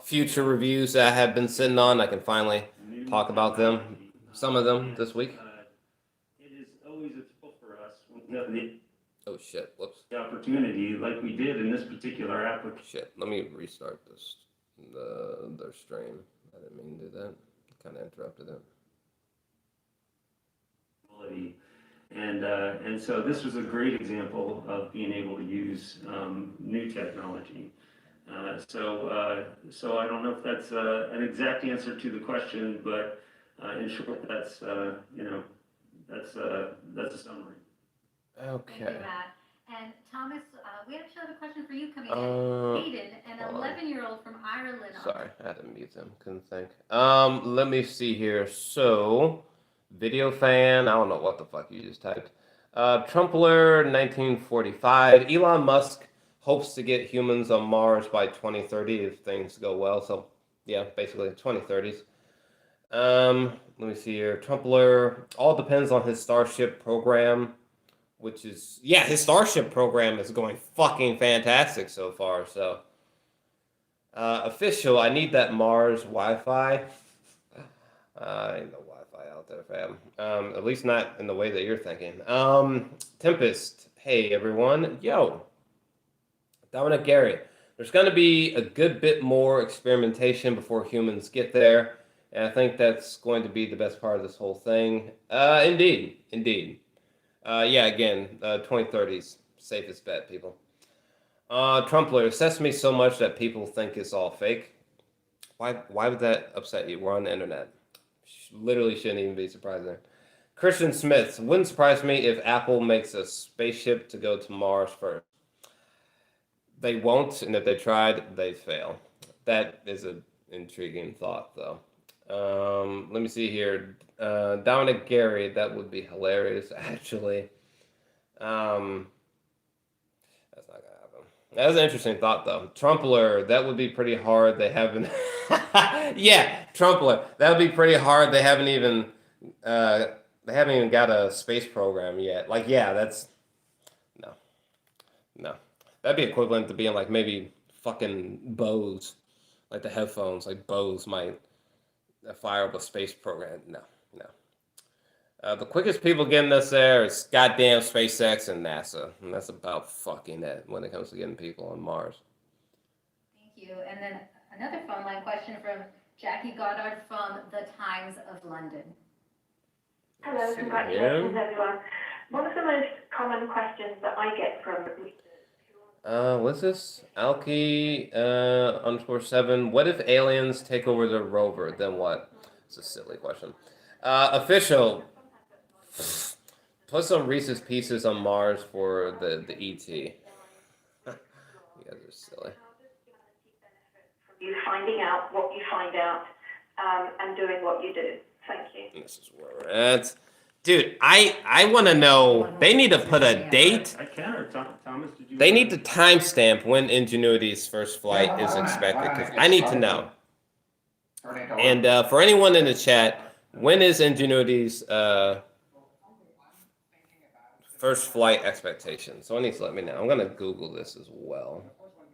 future reviews that I have been sitting on, I can finally talk about them. Some of them this week. Oh shit! Whoops. The opportunity, like we did in this particular application. Shit! Let me restart their stream. I didn't mean to do that. Kind of interrupted it. And so this was a great example of being able to use new technology. So I don't know if that's an exact answer to the question, but in short, that's you know, that's a summary. Okay. Thank you, Matt. And Thomas, we actually have a question for you coming in. Hayden, an 11-year-old from Ireland. Sorry, I had to mute him. Couldn't think. Let me see here. So, video fan. I don't know what the fuck you just typed. Trumpler, 1945. Elon Musk hopes to get humans on Mars by 2030 if things go well. So, yeah, basically 2030s. Let me see here. Trumpler. All depends on his Starship program. Which is, yeah, his Starship program is going fucking fantastic so far. So, official, I need that Mars Wi-Fi. Ain't no Wi-Fi out out there, fam. At least not in the way that you're thinking. Tempest, hey everyone, yo. Dominic Gary, there's going to be a good bit more experimentation before humans get there, and I think that's going to be the best part of this whole thing. Indeed. Yeah, again, 2030s, safest bet, people. Trumpler, obsessed me so much that people think it's all fake. Why would that upset you? We're on the internet. Literally shouldn't even be surprising. Christian Smith, wouldn't surprise me if Apple makes a spaceship to go to Mars first. They won't, and if they tried, they'd fail. That is an intriguing thought, though. Let me see here. Dominic Gary, that would be hilarious, actually. That's not gonna happen. That was an interesting thought, though. Trumpler, that would be pretty hard. They haven't. Yeah, Trumpler, that would be pretty hard. They haven't even got a space program yet. Like, yeah, that's no. That'd be equivalent to being like maybe fucking Bose, like the headphones. Like Bose might fire up a space program. No. The quickest people getting us there is goddamn SpaceX and NASA, and that's about fucking it when it comes to getting people on Mars. Thank you. And then another phone line question from Jackie Goddard from the Times of London. Hello, congratulations everyone. One of the most common questions that I get from What's this? Alki _7. What if aliens take over the rover? Then what? It's a silly question. Official. Put some Reese's Pieces on Mars for the ET. You guys are silly. you finding out what you find out and doing what you do. Thank you. This is where we're at. Dude, I want to know, they need to put a date. I can, or Thomas, did you? They need to timestamp when Ingenuity's first flight is expected, because I need to know. And for anyone in the chat, when is Ingenuity's first flight expectation? Someone needs to let me know. I'm going to Google this as well.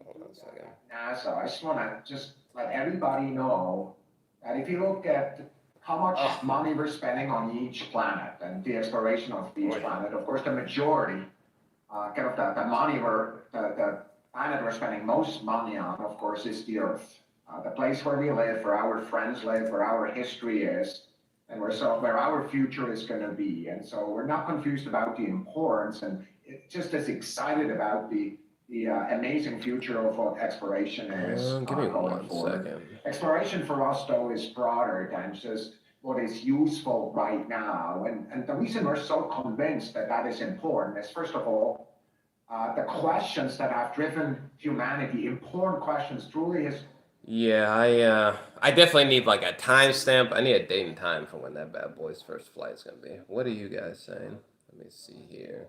Hold on a second. NASA, I just want to let everybody know that if you look at how much money we're spending on each planet and the exploration of each planet, of course, the majority, the planet we're spending most money on, of course, is the Earth. The place where we live, where our friends live, where our history is, and where our future is going to be. And so we're not confused about the importance, and just as excited about the amazing future of what exploration is Give me going 1 forward. second. Exploration for us, though, is broader than just what is useful right now. And the reason we're so convinced that that is important is, first of all, the questions that have driven humanity, important questions, truly is. Yeah, I definitely need like a timestamp. I need a date and time for when that bad boy's first flight is going to be. What are you guys saying? Let me see here.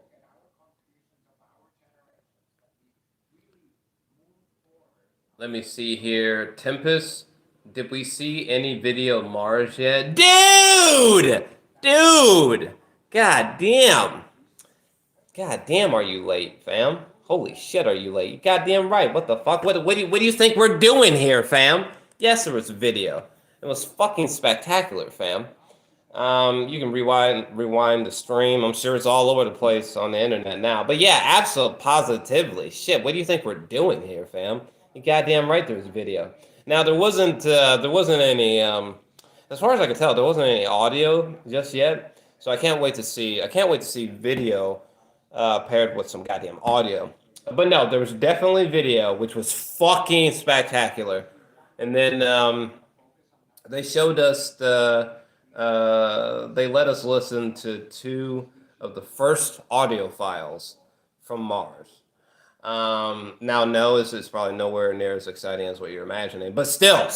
Let me see here. Tempest, did we see any video of Mars yet? Dude! God damn, are you late, fam? Holy shit, are you late? Goddamn right. What the fuck? What do you think we're doing here, fam? Yes, there was video. It was fucking spectacular, fam. You can rewind the stream. I'm sure it's all over the place on the internet now. But yeah, absolutely, positively. Shit, what do you think we're doing here, fam? You goddamn right there was video. Now there wasn't any as far as I can tell, there wasn't any audio just yet. So I can't wait to see video paired with some goddamn audio. But no, there was definitely video, which was fucking spectacular. And then they showed us they let us listen to 2 of the first audio files from Mars. Now, no, it's probably nowhere near as exciting as what you're imagining, but still,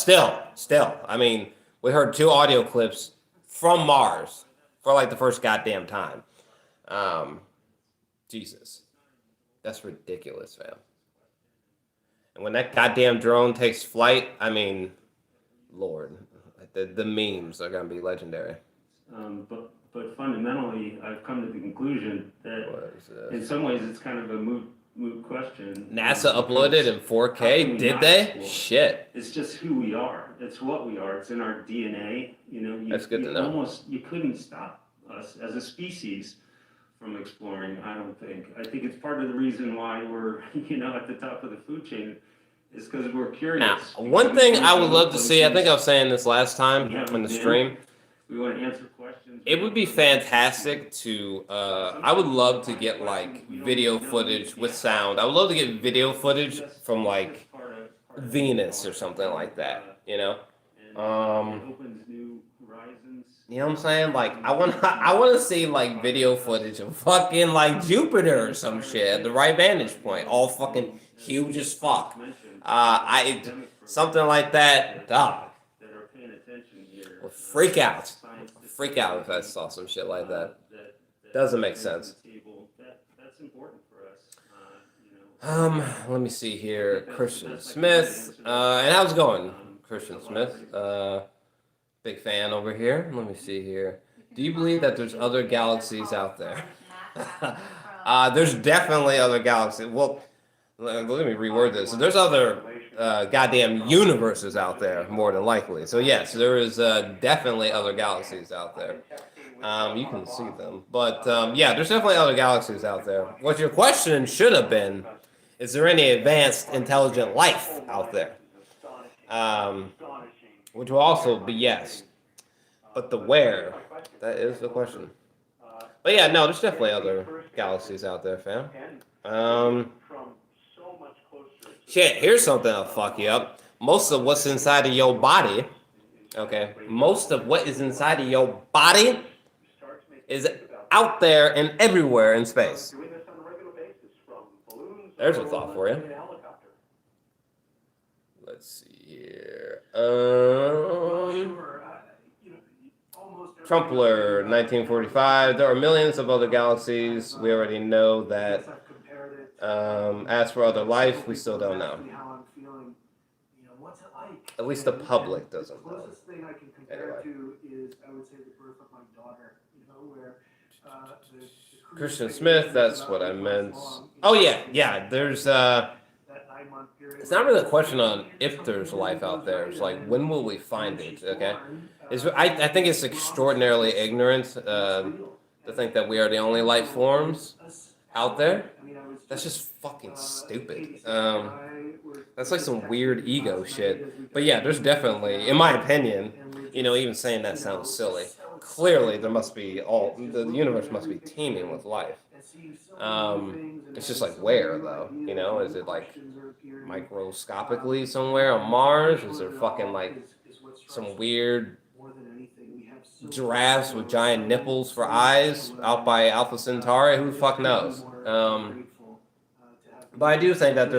I mean, we heard 2 audio clips from Mars for like the first goddamn time. Jesus, that's ridiculous, fam. And when that goddamn drone takes flight, I mean, Lord, the memes are gonna be legendary. But fundamentally, I've come to the conclusion that in some ways it's kind of a moot moot question. NASA uploaded in 4K. Did they? Shit. It's just who we are. It's what we are. It's in our DNA. You know, That's good to know. You couldn't stop us as a species from exploring. I don't think. I think it's part of the reason why we're, you know, at the top of the food chain, is because we're curious. Now, one thing I would love to see, I think I was saying this last time on the stream. We want to answer questions. It would be fantastic to, I would love to get like video footage with sound. I would love to get video footage from like Venus or something like that, you know? Opens new horizons. You know what I'm saying? Like, I want to see like video footage of fucking like Jupiter or some shit at the right vantage point, all fucking huge as fuck. Something like that, dog. Would freak out. Freak out if I saw some shit like that. Doesn't make sense. That's important for us. Let me see here. Christian Smith. And how's it going, Christian Smith? Big fan over here. Let me see here. Do you believe that there's other galaxies out there? There's definitely other galaxies. Well, let me reword this. There's other goddamn universes out there, more than likely. So yes, there is definitely other galaxies out there. You can see them. But yeah, there's definitely other galaxies out there. What your question should have been, is there any advanced intelligent life out there? Which will also be yes. But the where, that is the question. But yeah, no, there's definitely other galaxies out there, fam. Shit, here's something that'll fuck you up. Most of what's inside of your body, okay, most of what is inside of your body is out there and everywhere in space. There's a thought for you. Let's see here. Trumpler, 1945. There are millions of other galaxies. We already know that. As for other life, we still don't know. At least the public doesn't know. Closest thing I can compare to is, I would say, the birth of my daughter. You know, where Christian Smith. That's what I meant. Oh yeah. There's It's not really a question on if there's life out there. It's like, when will we find it? Okay. I think it's extraordinarily ignorant to think that we are the only life forms out there. That's just fucking stupid. That's like some weird ego shit. But yeah, there's definitely, in my opinion, you know, even saying that sounds silly. Clearly, there must be the universe must be teeming with life. It's just like where though? You know, is it like microscopically somewhere on Mars? Is there fucking like some weird giraffes with giant nipples for eyes out by Alpha Centauri? Who the fuck knows? But I do think that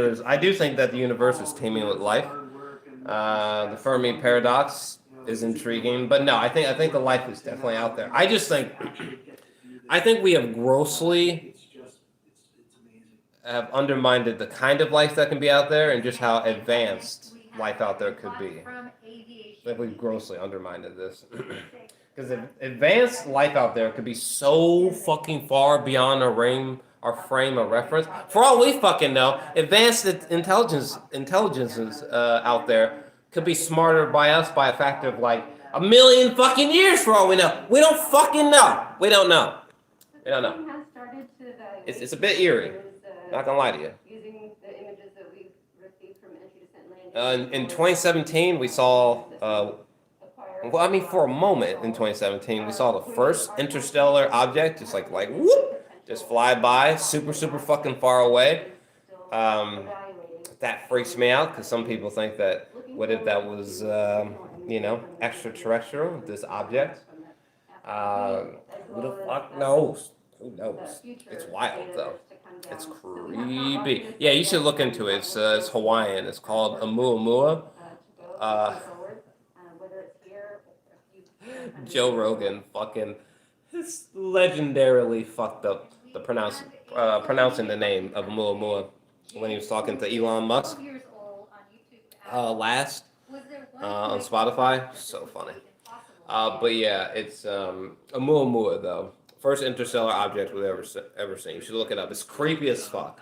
the universe is teeming with life. The Fermi paradox is intriguing, but no, I think the life is definitely out there. I think we have grossly have undermined the kind of life that can be out there and just how advanced life out there could be. I think we've grossly undermined this. Because advanced life out there could be so fucking far beyond our frame of reference. For all we fucking know, advanced intelligences out there could be smarter by us by a factor of like 1 million fucking years for all we know. We don't fucking know. We don't know. It's a bit eerie. Not gonna lie to you. Using the images that we've received from entry descent landing. In 2017, we saw. Well, I mean, for a moment in 2017, we saw the first interstellar object just like whoop, just fly by, super fucking far away. That freaks me out because some people think that what if that was extraterrestrial, this object? Who the fuck knows? Who knows? It's wild though. It's creepy. Yeah, you should look into it. It's Hawaiian. It's called Oumuamua. Joe Rogan fucking legendarily fucked up the pronouncing the name of Oumuamua when he was talking to Elon Musk last on Spotify. So funny. But yeah, it's Oumuamua though. First interstellar object we've ever seen. You should look it up. It's creepy as fuck.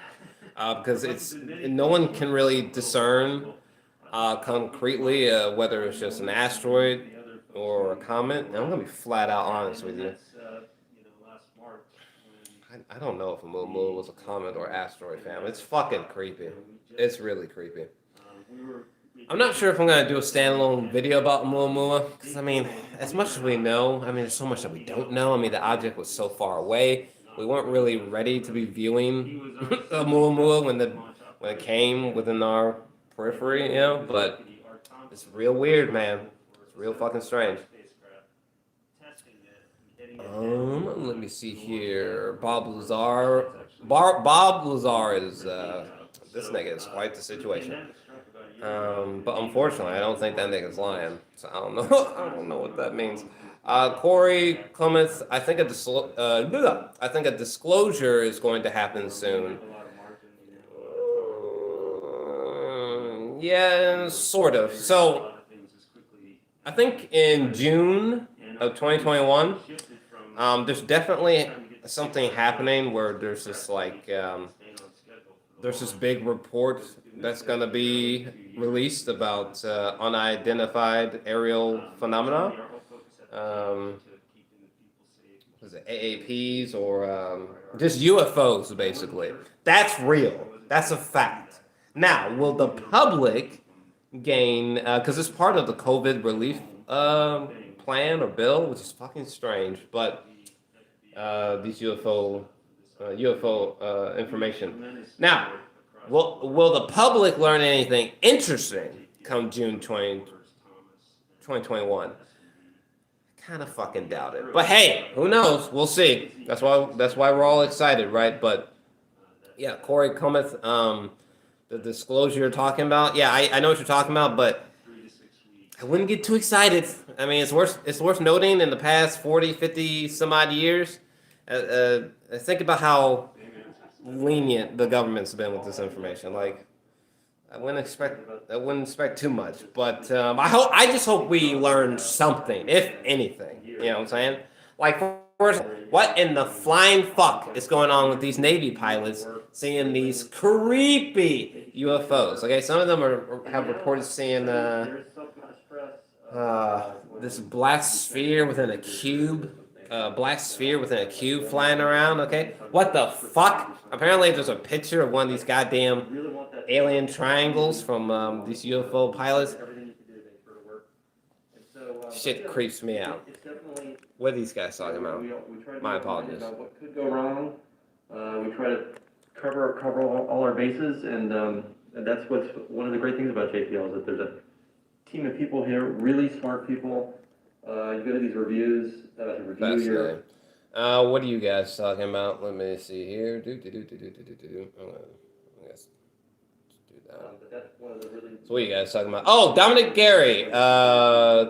because no one can really discern concretely whether it's just an asteroid or a comet. And I'm gonna be flat out honest with you. I don't know if a Muamua was a comet or asteroid, fam. It's fucking creepy. It's really creepy. I'm not sure if I'm gonna do a standalone video about Muamua, because I mean, as much as we know, I mean, there's so much that we don't know. I mean, the object was so far away. We weren't really ready to be viewing a Muamua when it came within our periphery, you know. But it's real weird, man. It's real fucking strange. Let me see here. Bob Lazar is this nigga is quite the situation. But unfortunately, I don't think that nigga's lying. So I don't know. I don't know what that means. Corey Clements, I think a disclosure is going to happen soon. Yeah, sort of. So I think in June of 2021, there's definitely something happening where there's this like there's this big report that's going to be released about unidentified aerial phenomena. Was it AAPs or just UFOs, basically? That's real. That's a fact. Now, will the public gain, because it's part of the COVID relief plan or bill, which is fucking strange, but these UFO information. Now, will the public learn anything interesting come June 2021? Kind of fucking doubt it. But hey, who knows? We'll see. That's why we're all excited, right? But yeah, Corey Cometh, the disclosure you're talking about. Yeah, I know what you're talking about, but I wouldn't get too excited. I mean, it's worth noting in the past 40, 50 some odd years, think about how lenient the government's been with this information. Like, I wouldn't expect too much, but I just hope we learn something, if anything. You know what I'm saying? Like, first, what in the flying fuck is going on with these Navy pilots seeing these creepy UFOs? Okay, some of them have reported seeing this black sphere within a cube. Flying around, okay? What the fuck? Apparently there's a picture of one of these goddamn alien triangles from these UFO pilots. Shit creeps me out. What are these guys talking about? My apologies. What could go wrong? We try to cover all our bases, and that's what's one of the great things about JPL is that there's a team of people here, really smart people. You go to these reviews. What are you guys talking about? Let me see here. I guess do that. So what are you guys talking about? Oh, Dominic Gary.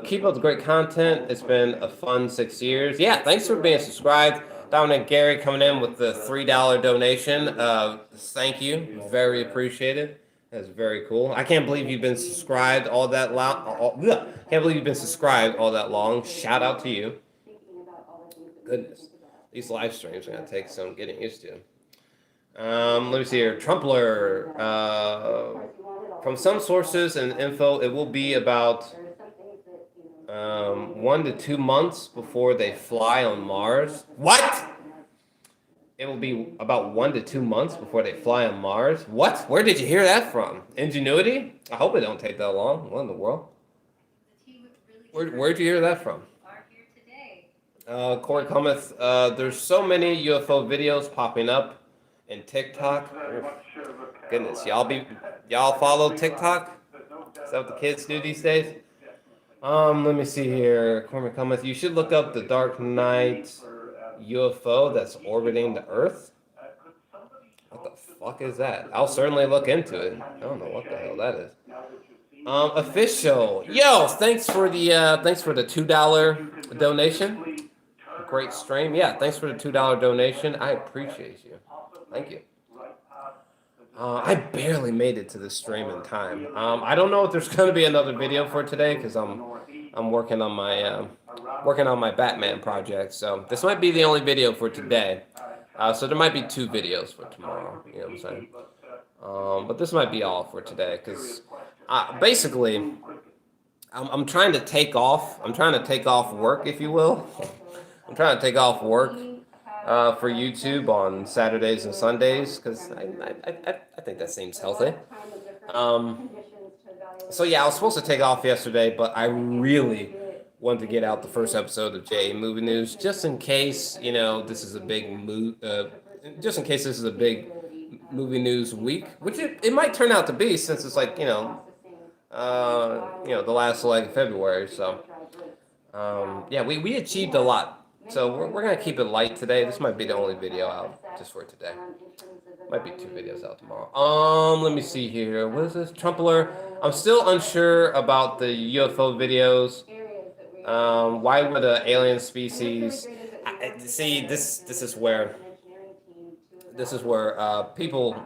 Keep up the great content. It's been a fun 6 years. Yeah, thanks for being subscribed. Dominic Gary coming in with the $3 donation. Thank you. Very appreciated. That's very cool. I can't believe you've been subscribed all that long. Can't believe you've been subscribed all that long. Shout out to you. Goodness. These live streams are going to take some getting used to. Let me see here. Trumpler. From some sources and info, it will be about 1 to 2 months before they fly on Mars. What? It will be about 1 to 2 months before they fly on Mars. What? Where did you hear that from? Ingenuity? I hope it don't take that long. What in the world? Where'd you hear that from? Corey Cometh, there's so many UFO videos popping up in TikTok. Goodness, y'all follow TikTok? Is that what the kids do these days? Let me see here. Corey Cometh, you should look up the Dark Knight UFO that's orbiting the Earth. What the fuck is that? I'll certainly look into it. I don't know what the hell that is. Official. Yo, thanks for the $2 donation. Great stream. Yeah, thanks for the $2 donation. I appreciate you. Thank you. I barely made it to the stream in time. I don't know if there's going to be another video for today because I'm working on my Batman project. So this might be the only video for today. So there might be 2 videos for tomorrow. You know what I'm saying? But this might be all for today because basically I'm trying to take off. I'm trying to take off work, if you will. I'm trying to take off work for YouTube on Saturdays and Sundays because I think that seems healthy. So yeah, I was supposed to take off yesterday, but I really wanted to get out the first episode of JA Movie News just in case, this is a big just in case this is a big movie news week, which it might turn out to be since it's like, the last leg of February. So, yeah, we achieved a lot. So we're going to keep it light today. This might be the only video out just for today. Might be 2 videos out tomorrow. Let me see here. What is this? Trumpler. I'm still unsure about the UFO videos. Why would an alien species... see, this is where people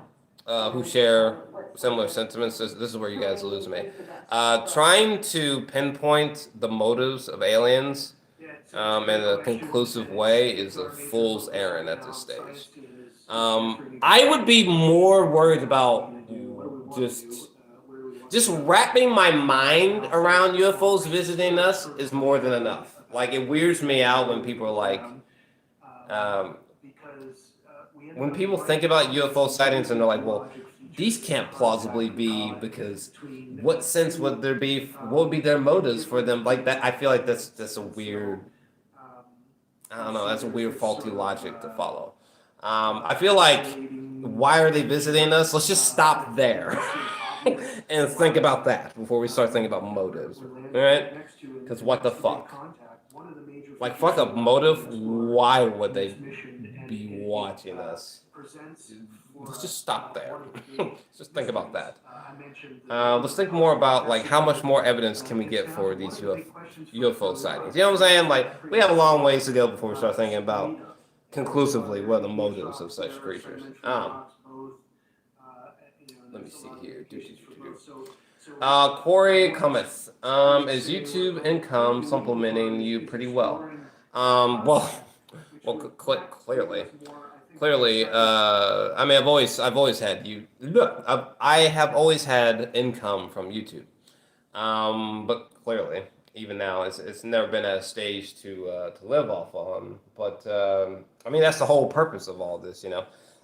who share similar sentiments, this is where you guys lose me. Trying to pinpoint the motives of aliens in a conclusive way is a fool's errand at this stage. I would be more worried about just wrapping my mind around UFOs visiting us is more than enough. Like, it weirds me out when people are like, when people think about UFO sightings and they're like, well, these can't plausibly be because what sense would there be? What would be their motives for them? Like that, I feel like that's a weird. I don't know. That's a weird, faulty logic to follow. I feel like, why are they visiting us? Let's just stop there and think about that before we start thinking about motives, all right? Because what the fuck? Like, fuck a motive. Why would they be watching us? Let's just stop there. Let's just think about that. Let's think more about, like, how much more evidence can we get for these UFO sightings? You know what I'm saying? Like, we have a long ways to go before we start thinking about conclusively what are the motives of such creatures. Let me see here. Corey comments. Is YouTube income supplementing you pretty well? Clearly, I mean, I've always had I have always had income from YouTube. But clearly, even now, it's never been at a stage to live off on. But I mean, that's the whole purpose of all this,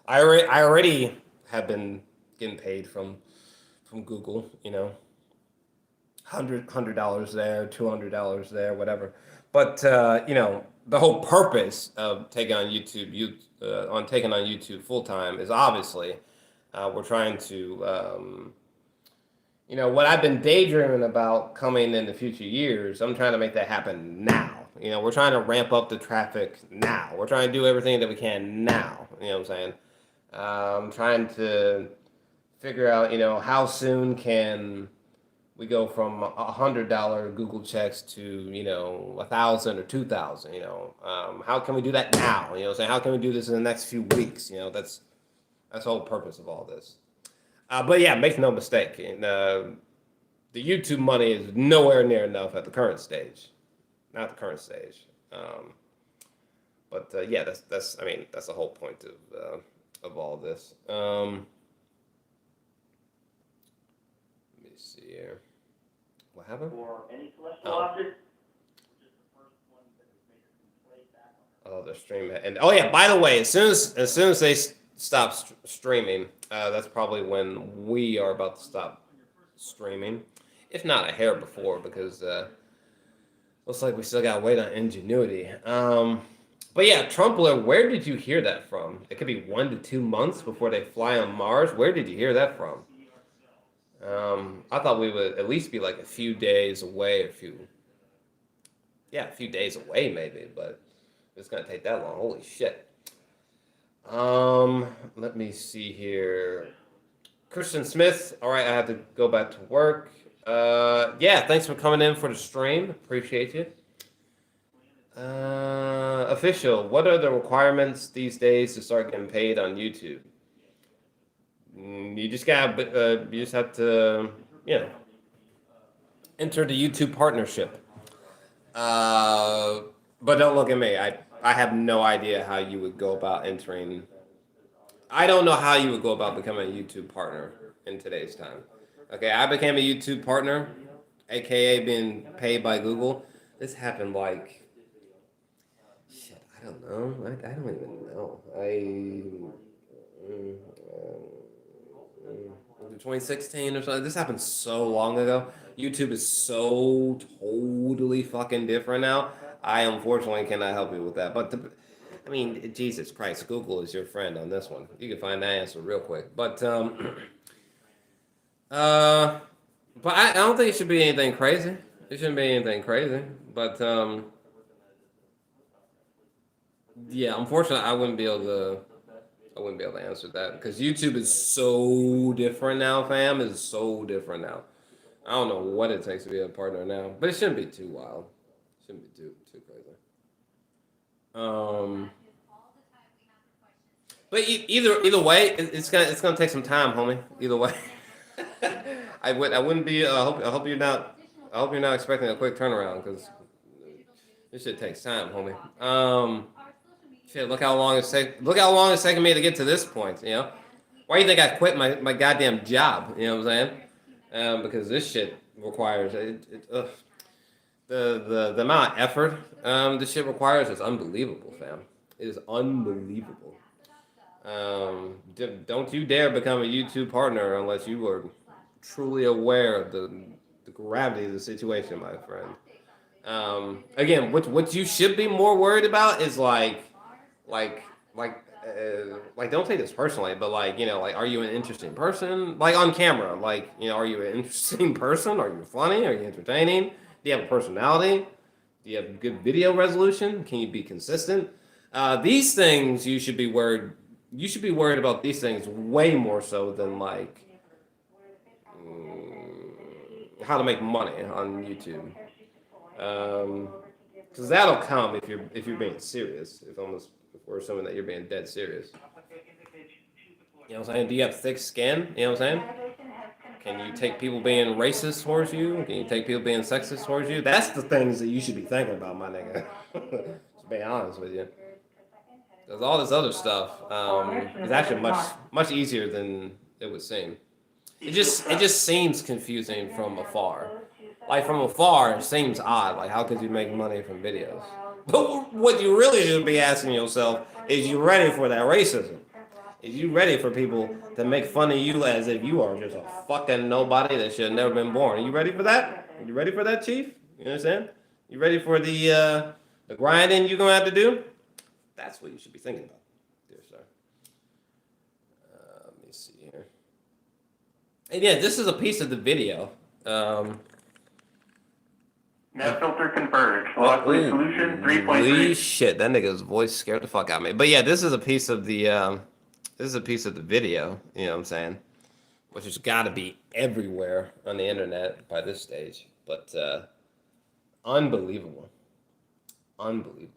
I already have been getting paid from Google, $100 there, $200 there, whatever. But the whole purpose of taking on YouTube full time is obviously we're trying to what I've been daydreaming about coming in the future years. I'm trying to make that happen now. We're trying to ramp up the traffic now. We're trying to do everything that we can now. You know what I'm saying? I'm trying to figure out how soon can we go from $100 Google checks to 1,000 or 2,000. How can we do that now? You know what I'm saying? How can we do this in the next few weeks? That's the whole purpose of all this. But yeah, make no mistake. The YouTube money is nowhere near enough at the current stage. Not the current stage. But yeah, that's the whole point of all this. Let me see here. What happened? For any celestial object, they're streaming. And yeah, by the way, as soon as they stop streaming, that's probably when we are about to stop streaming, if not a hair before, because looks like we still gotta wait on Ingenuity. But yeah, Trumpler, where did you hear that from? It could be 1 to 2 months before they fly on Mars. Where did you hear that from? I thought we would at least be like a few days away, a few days away maybe, but it's gonna take that long. Holy shit. Let me see here. Christian Smith. All right, I have to go back to work. Yeah, thanks for coming in for the stream. Appreciate you. Official, what are the requirements these days to start getting paid on YouTube? You just have to, enter the YouTube partnership. But don't look at me. I have no idea how you would go about entering. I don't know how you would go about becoming a YouTube partner in today's time. Okay, I became a YouTube partner, aka being paid by Google. This happened like shit. I don't know. I don't even know. Was it 2016 or something? This happened so long ago. YouTube is so totally fucking different now. I unfortunately cannot help you with that. But I mean, Jesus Christ, Google is your friend on this one. You can find that answer real quick. But but I don't think it should be anything crazy. It shouldn't be anything crazy. But yeah, unfortunately, I wouldn't be able to answer that because YouTube is so different now, fam. It's so different now. I don't know what it takes to be a partner now, but it shouldn't be too wild. Shouldn't be too crazy. But either way, it's gonna take some time, homie. Either way, I wouldn't be. I hope you're not expecting a quick turnaround because this shit takes time, homie. Shit, look how long it's taking me to get to this point. You know, why do you think I quit my goddamn job? You know what I'm saying? Because this shit requires the amount of effort this shit requires is unbelievable, fam. It is unbelievable. Don't you dare become a YouTube partner unless you are truly aware of the gravity of the situation, my friend. Again, what you should be more worried about is like don't take this personally, but like, you know, like, are you an interesting person? Like on camera, like, you know, are you an interesting person? Are you funny? Are you entertaining? Do you have a personality? Do you have good video resolution? Can you be consistent? These things you should be worried. You should be worried about these things way more so than like how to make money on YouTube. Because that'll come if you're being serious. If we're assuming that you're being dead serious. You know what I'm saying? Do you have thick skin? You know what I'm saying? Can you take people being racist towards you? Can you take people being sexist towards you? That's the things that you should be thinking about, my nigga. To be honest with you. Because all this other stuff is actually much easier than it would seem. It just seems confusing from afar. Like from afar, it seems odd. Like how could you make money from videos? But what you really should be asking yourself is, you ready for that racism? Is you ready for people to make fun of you as if you are just a fucking nobody that should have never been born? Are you ready for that? Are you ready for that, Chief? You understand? You ready for the grinding you're gonna have to do? That's what you should be thinking about, dear sir. Let me see here. And yeah, this is a piece of the video. Net filter converged. Luckily solution 3.3. Holy shit, that nigga's voice scared the fuck out of me. But yeah, this is a piece of the video, you know what I'm saying? Which has got to be everywhere on the internet by this stage. But unbelievable. Unbelievable.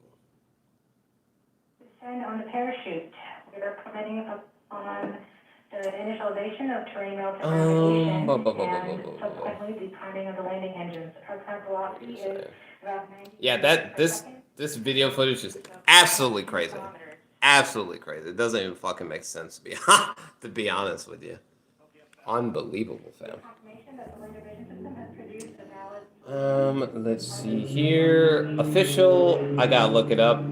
Descend on the parachute. We are commenting on the initialization of terrain relative navigation and subsequently the priming of the landing engines. Our current velocity is about 90. Yeah, this video footage is absolutely crazy. Absolutely crazy. It doesn't even fucking make sense to be honest with you. Unbelievable, fam. Let's see here. Official. I gotta look it up.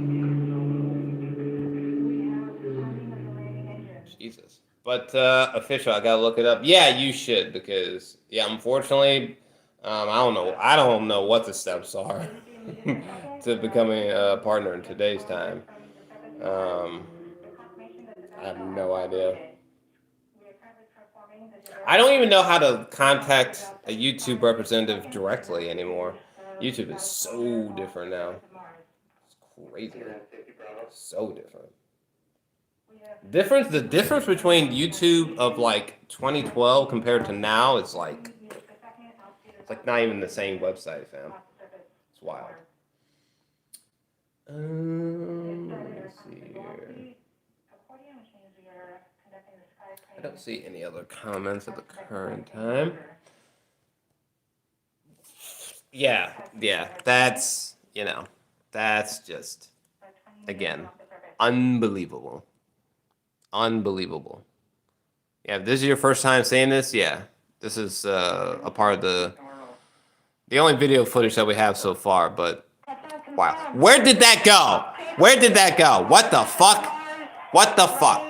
Jesus. But official. I gotta look it up. Yeah, you should, because yeah, unfortunately, I don't know what the steps are to becoming a partner in today's time. I have no idea. I don't even know how to contact a YouTube representative directly anymore. YouTube is so different now. It's crazy. So different. The difference between YouTube of like 2012 compared to now is like, it's like not even the same website, fam. It's wild. Let me see here. I don't see any other comments at the current time. Yeah, that's, you know, that's just, again, unbelievable. Unbelievable. Yeah, if this is your first time seeing this, yeah, this is a part of the only video footage that we have so far, but wow. Where did that go? Where did that go? What the fuck? What the fuck?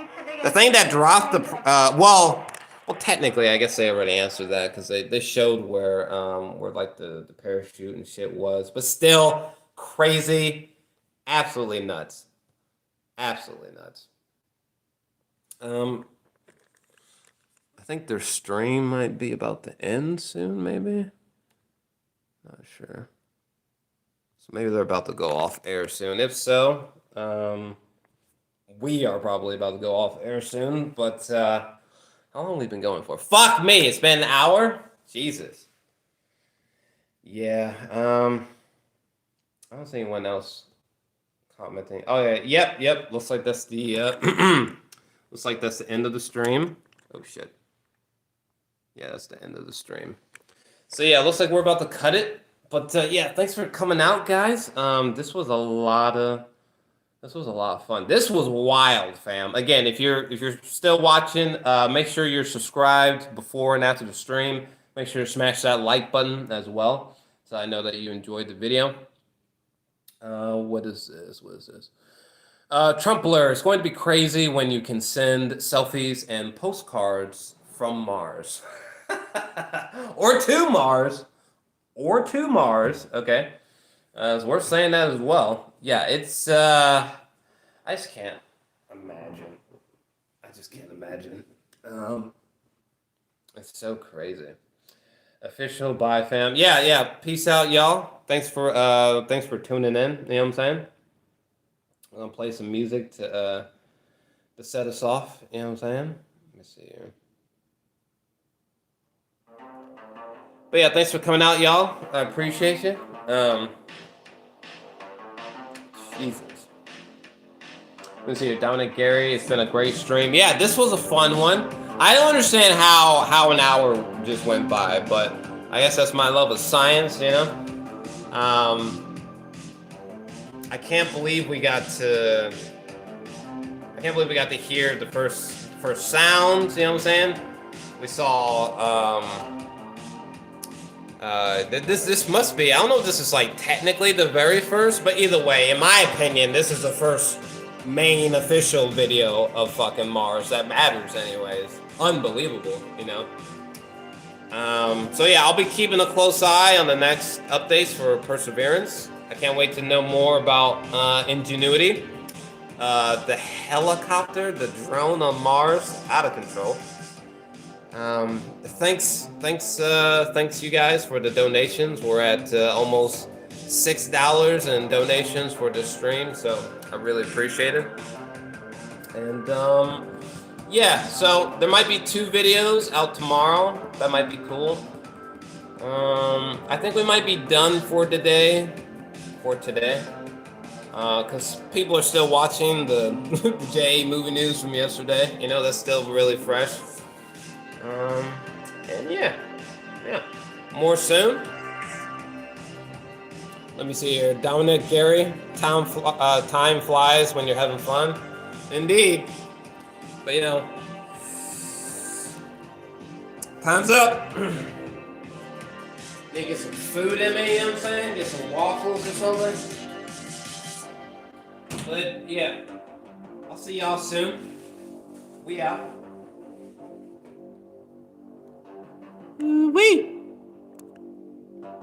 The thing that dropped the, well, technically, I guess they already answered that because they showed where like the parachute and shit was, but still crazy, absolutely nuts, absolutely nuts. I think their stream might be about to end soon, maybe. Not sure. So maybe they're about to go off air soon. If so, we are probably about to go off air soon. But how long have we been going for? Fuck me, it's been an hour? Jesus. Yeah, I don't see anyone else commenting. Oh yeah, yep. Looks like that's the looks like that's the end of the stream. Oh shit. Yeah, that's the end of the stream. So yeah, looks like we're about to cut it. But yeah, thanks for coming out, guys. This was a lot of fun. This was wild, fam. Again, if you're still watching, make sure you're subscribed before and after the stream. Make sure to smash that like button as well, so I know that you enjoyed the video. What is this? What is this? Trumpler, it's going to be crazy when you can send selfies and postcards from Mars. Or to Mars. Okay. It's worth saying that as well. Yeah, it's, I just can't imagine. It's so crazy. Official bye, fam. Yeah. Peace out, y'all. Thanks for tuning in. You know what I'm saying? I'm gonna play some music to set us off. You know what I'm saying? Let me see here. But yeah, thanks for coming out, y'all. I appreciate you. Jesus. Let me see here. Dominic Gary, it's been a great stream. Yeah, this was a fun one. I don't understand how an hour just went by, but I guess that's my love of science, you know? I can't believe we got to hear the first sounds, you know what I'm saying? We saw this must be, I don't know if this is like technically the very first, but either way, in my opinion, this is the first main official video of fucking Mars that matters anyways. Unbelievable, you know? So yeah, I'll be keeping a close eye on the next updates for Perseverance. I can't wait to know more about Ingenuity. The helicopter, the drone on Mars, out of control. Thanks you guys for the donations. We're at almost $6 in donations for this stream, so I really appreciate it. And yeah, so there might be 2 videos out tomorrow. That might be cool. I think we might be done for today. Because people are still watching the JA movie news from yesterday. You know, that's still really fresh. And yeah, more soon. Let me see here. Dominic Gary, time flies when you're having fun. Indeed. But you know, time's up. Need to get some food in me, you know what I'm saying? Get some waffles or something. But yeah, I'll see y'all soon. We out. Wee.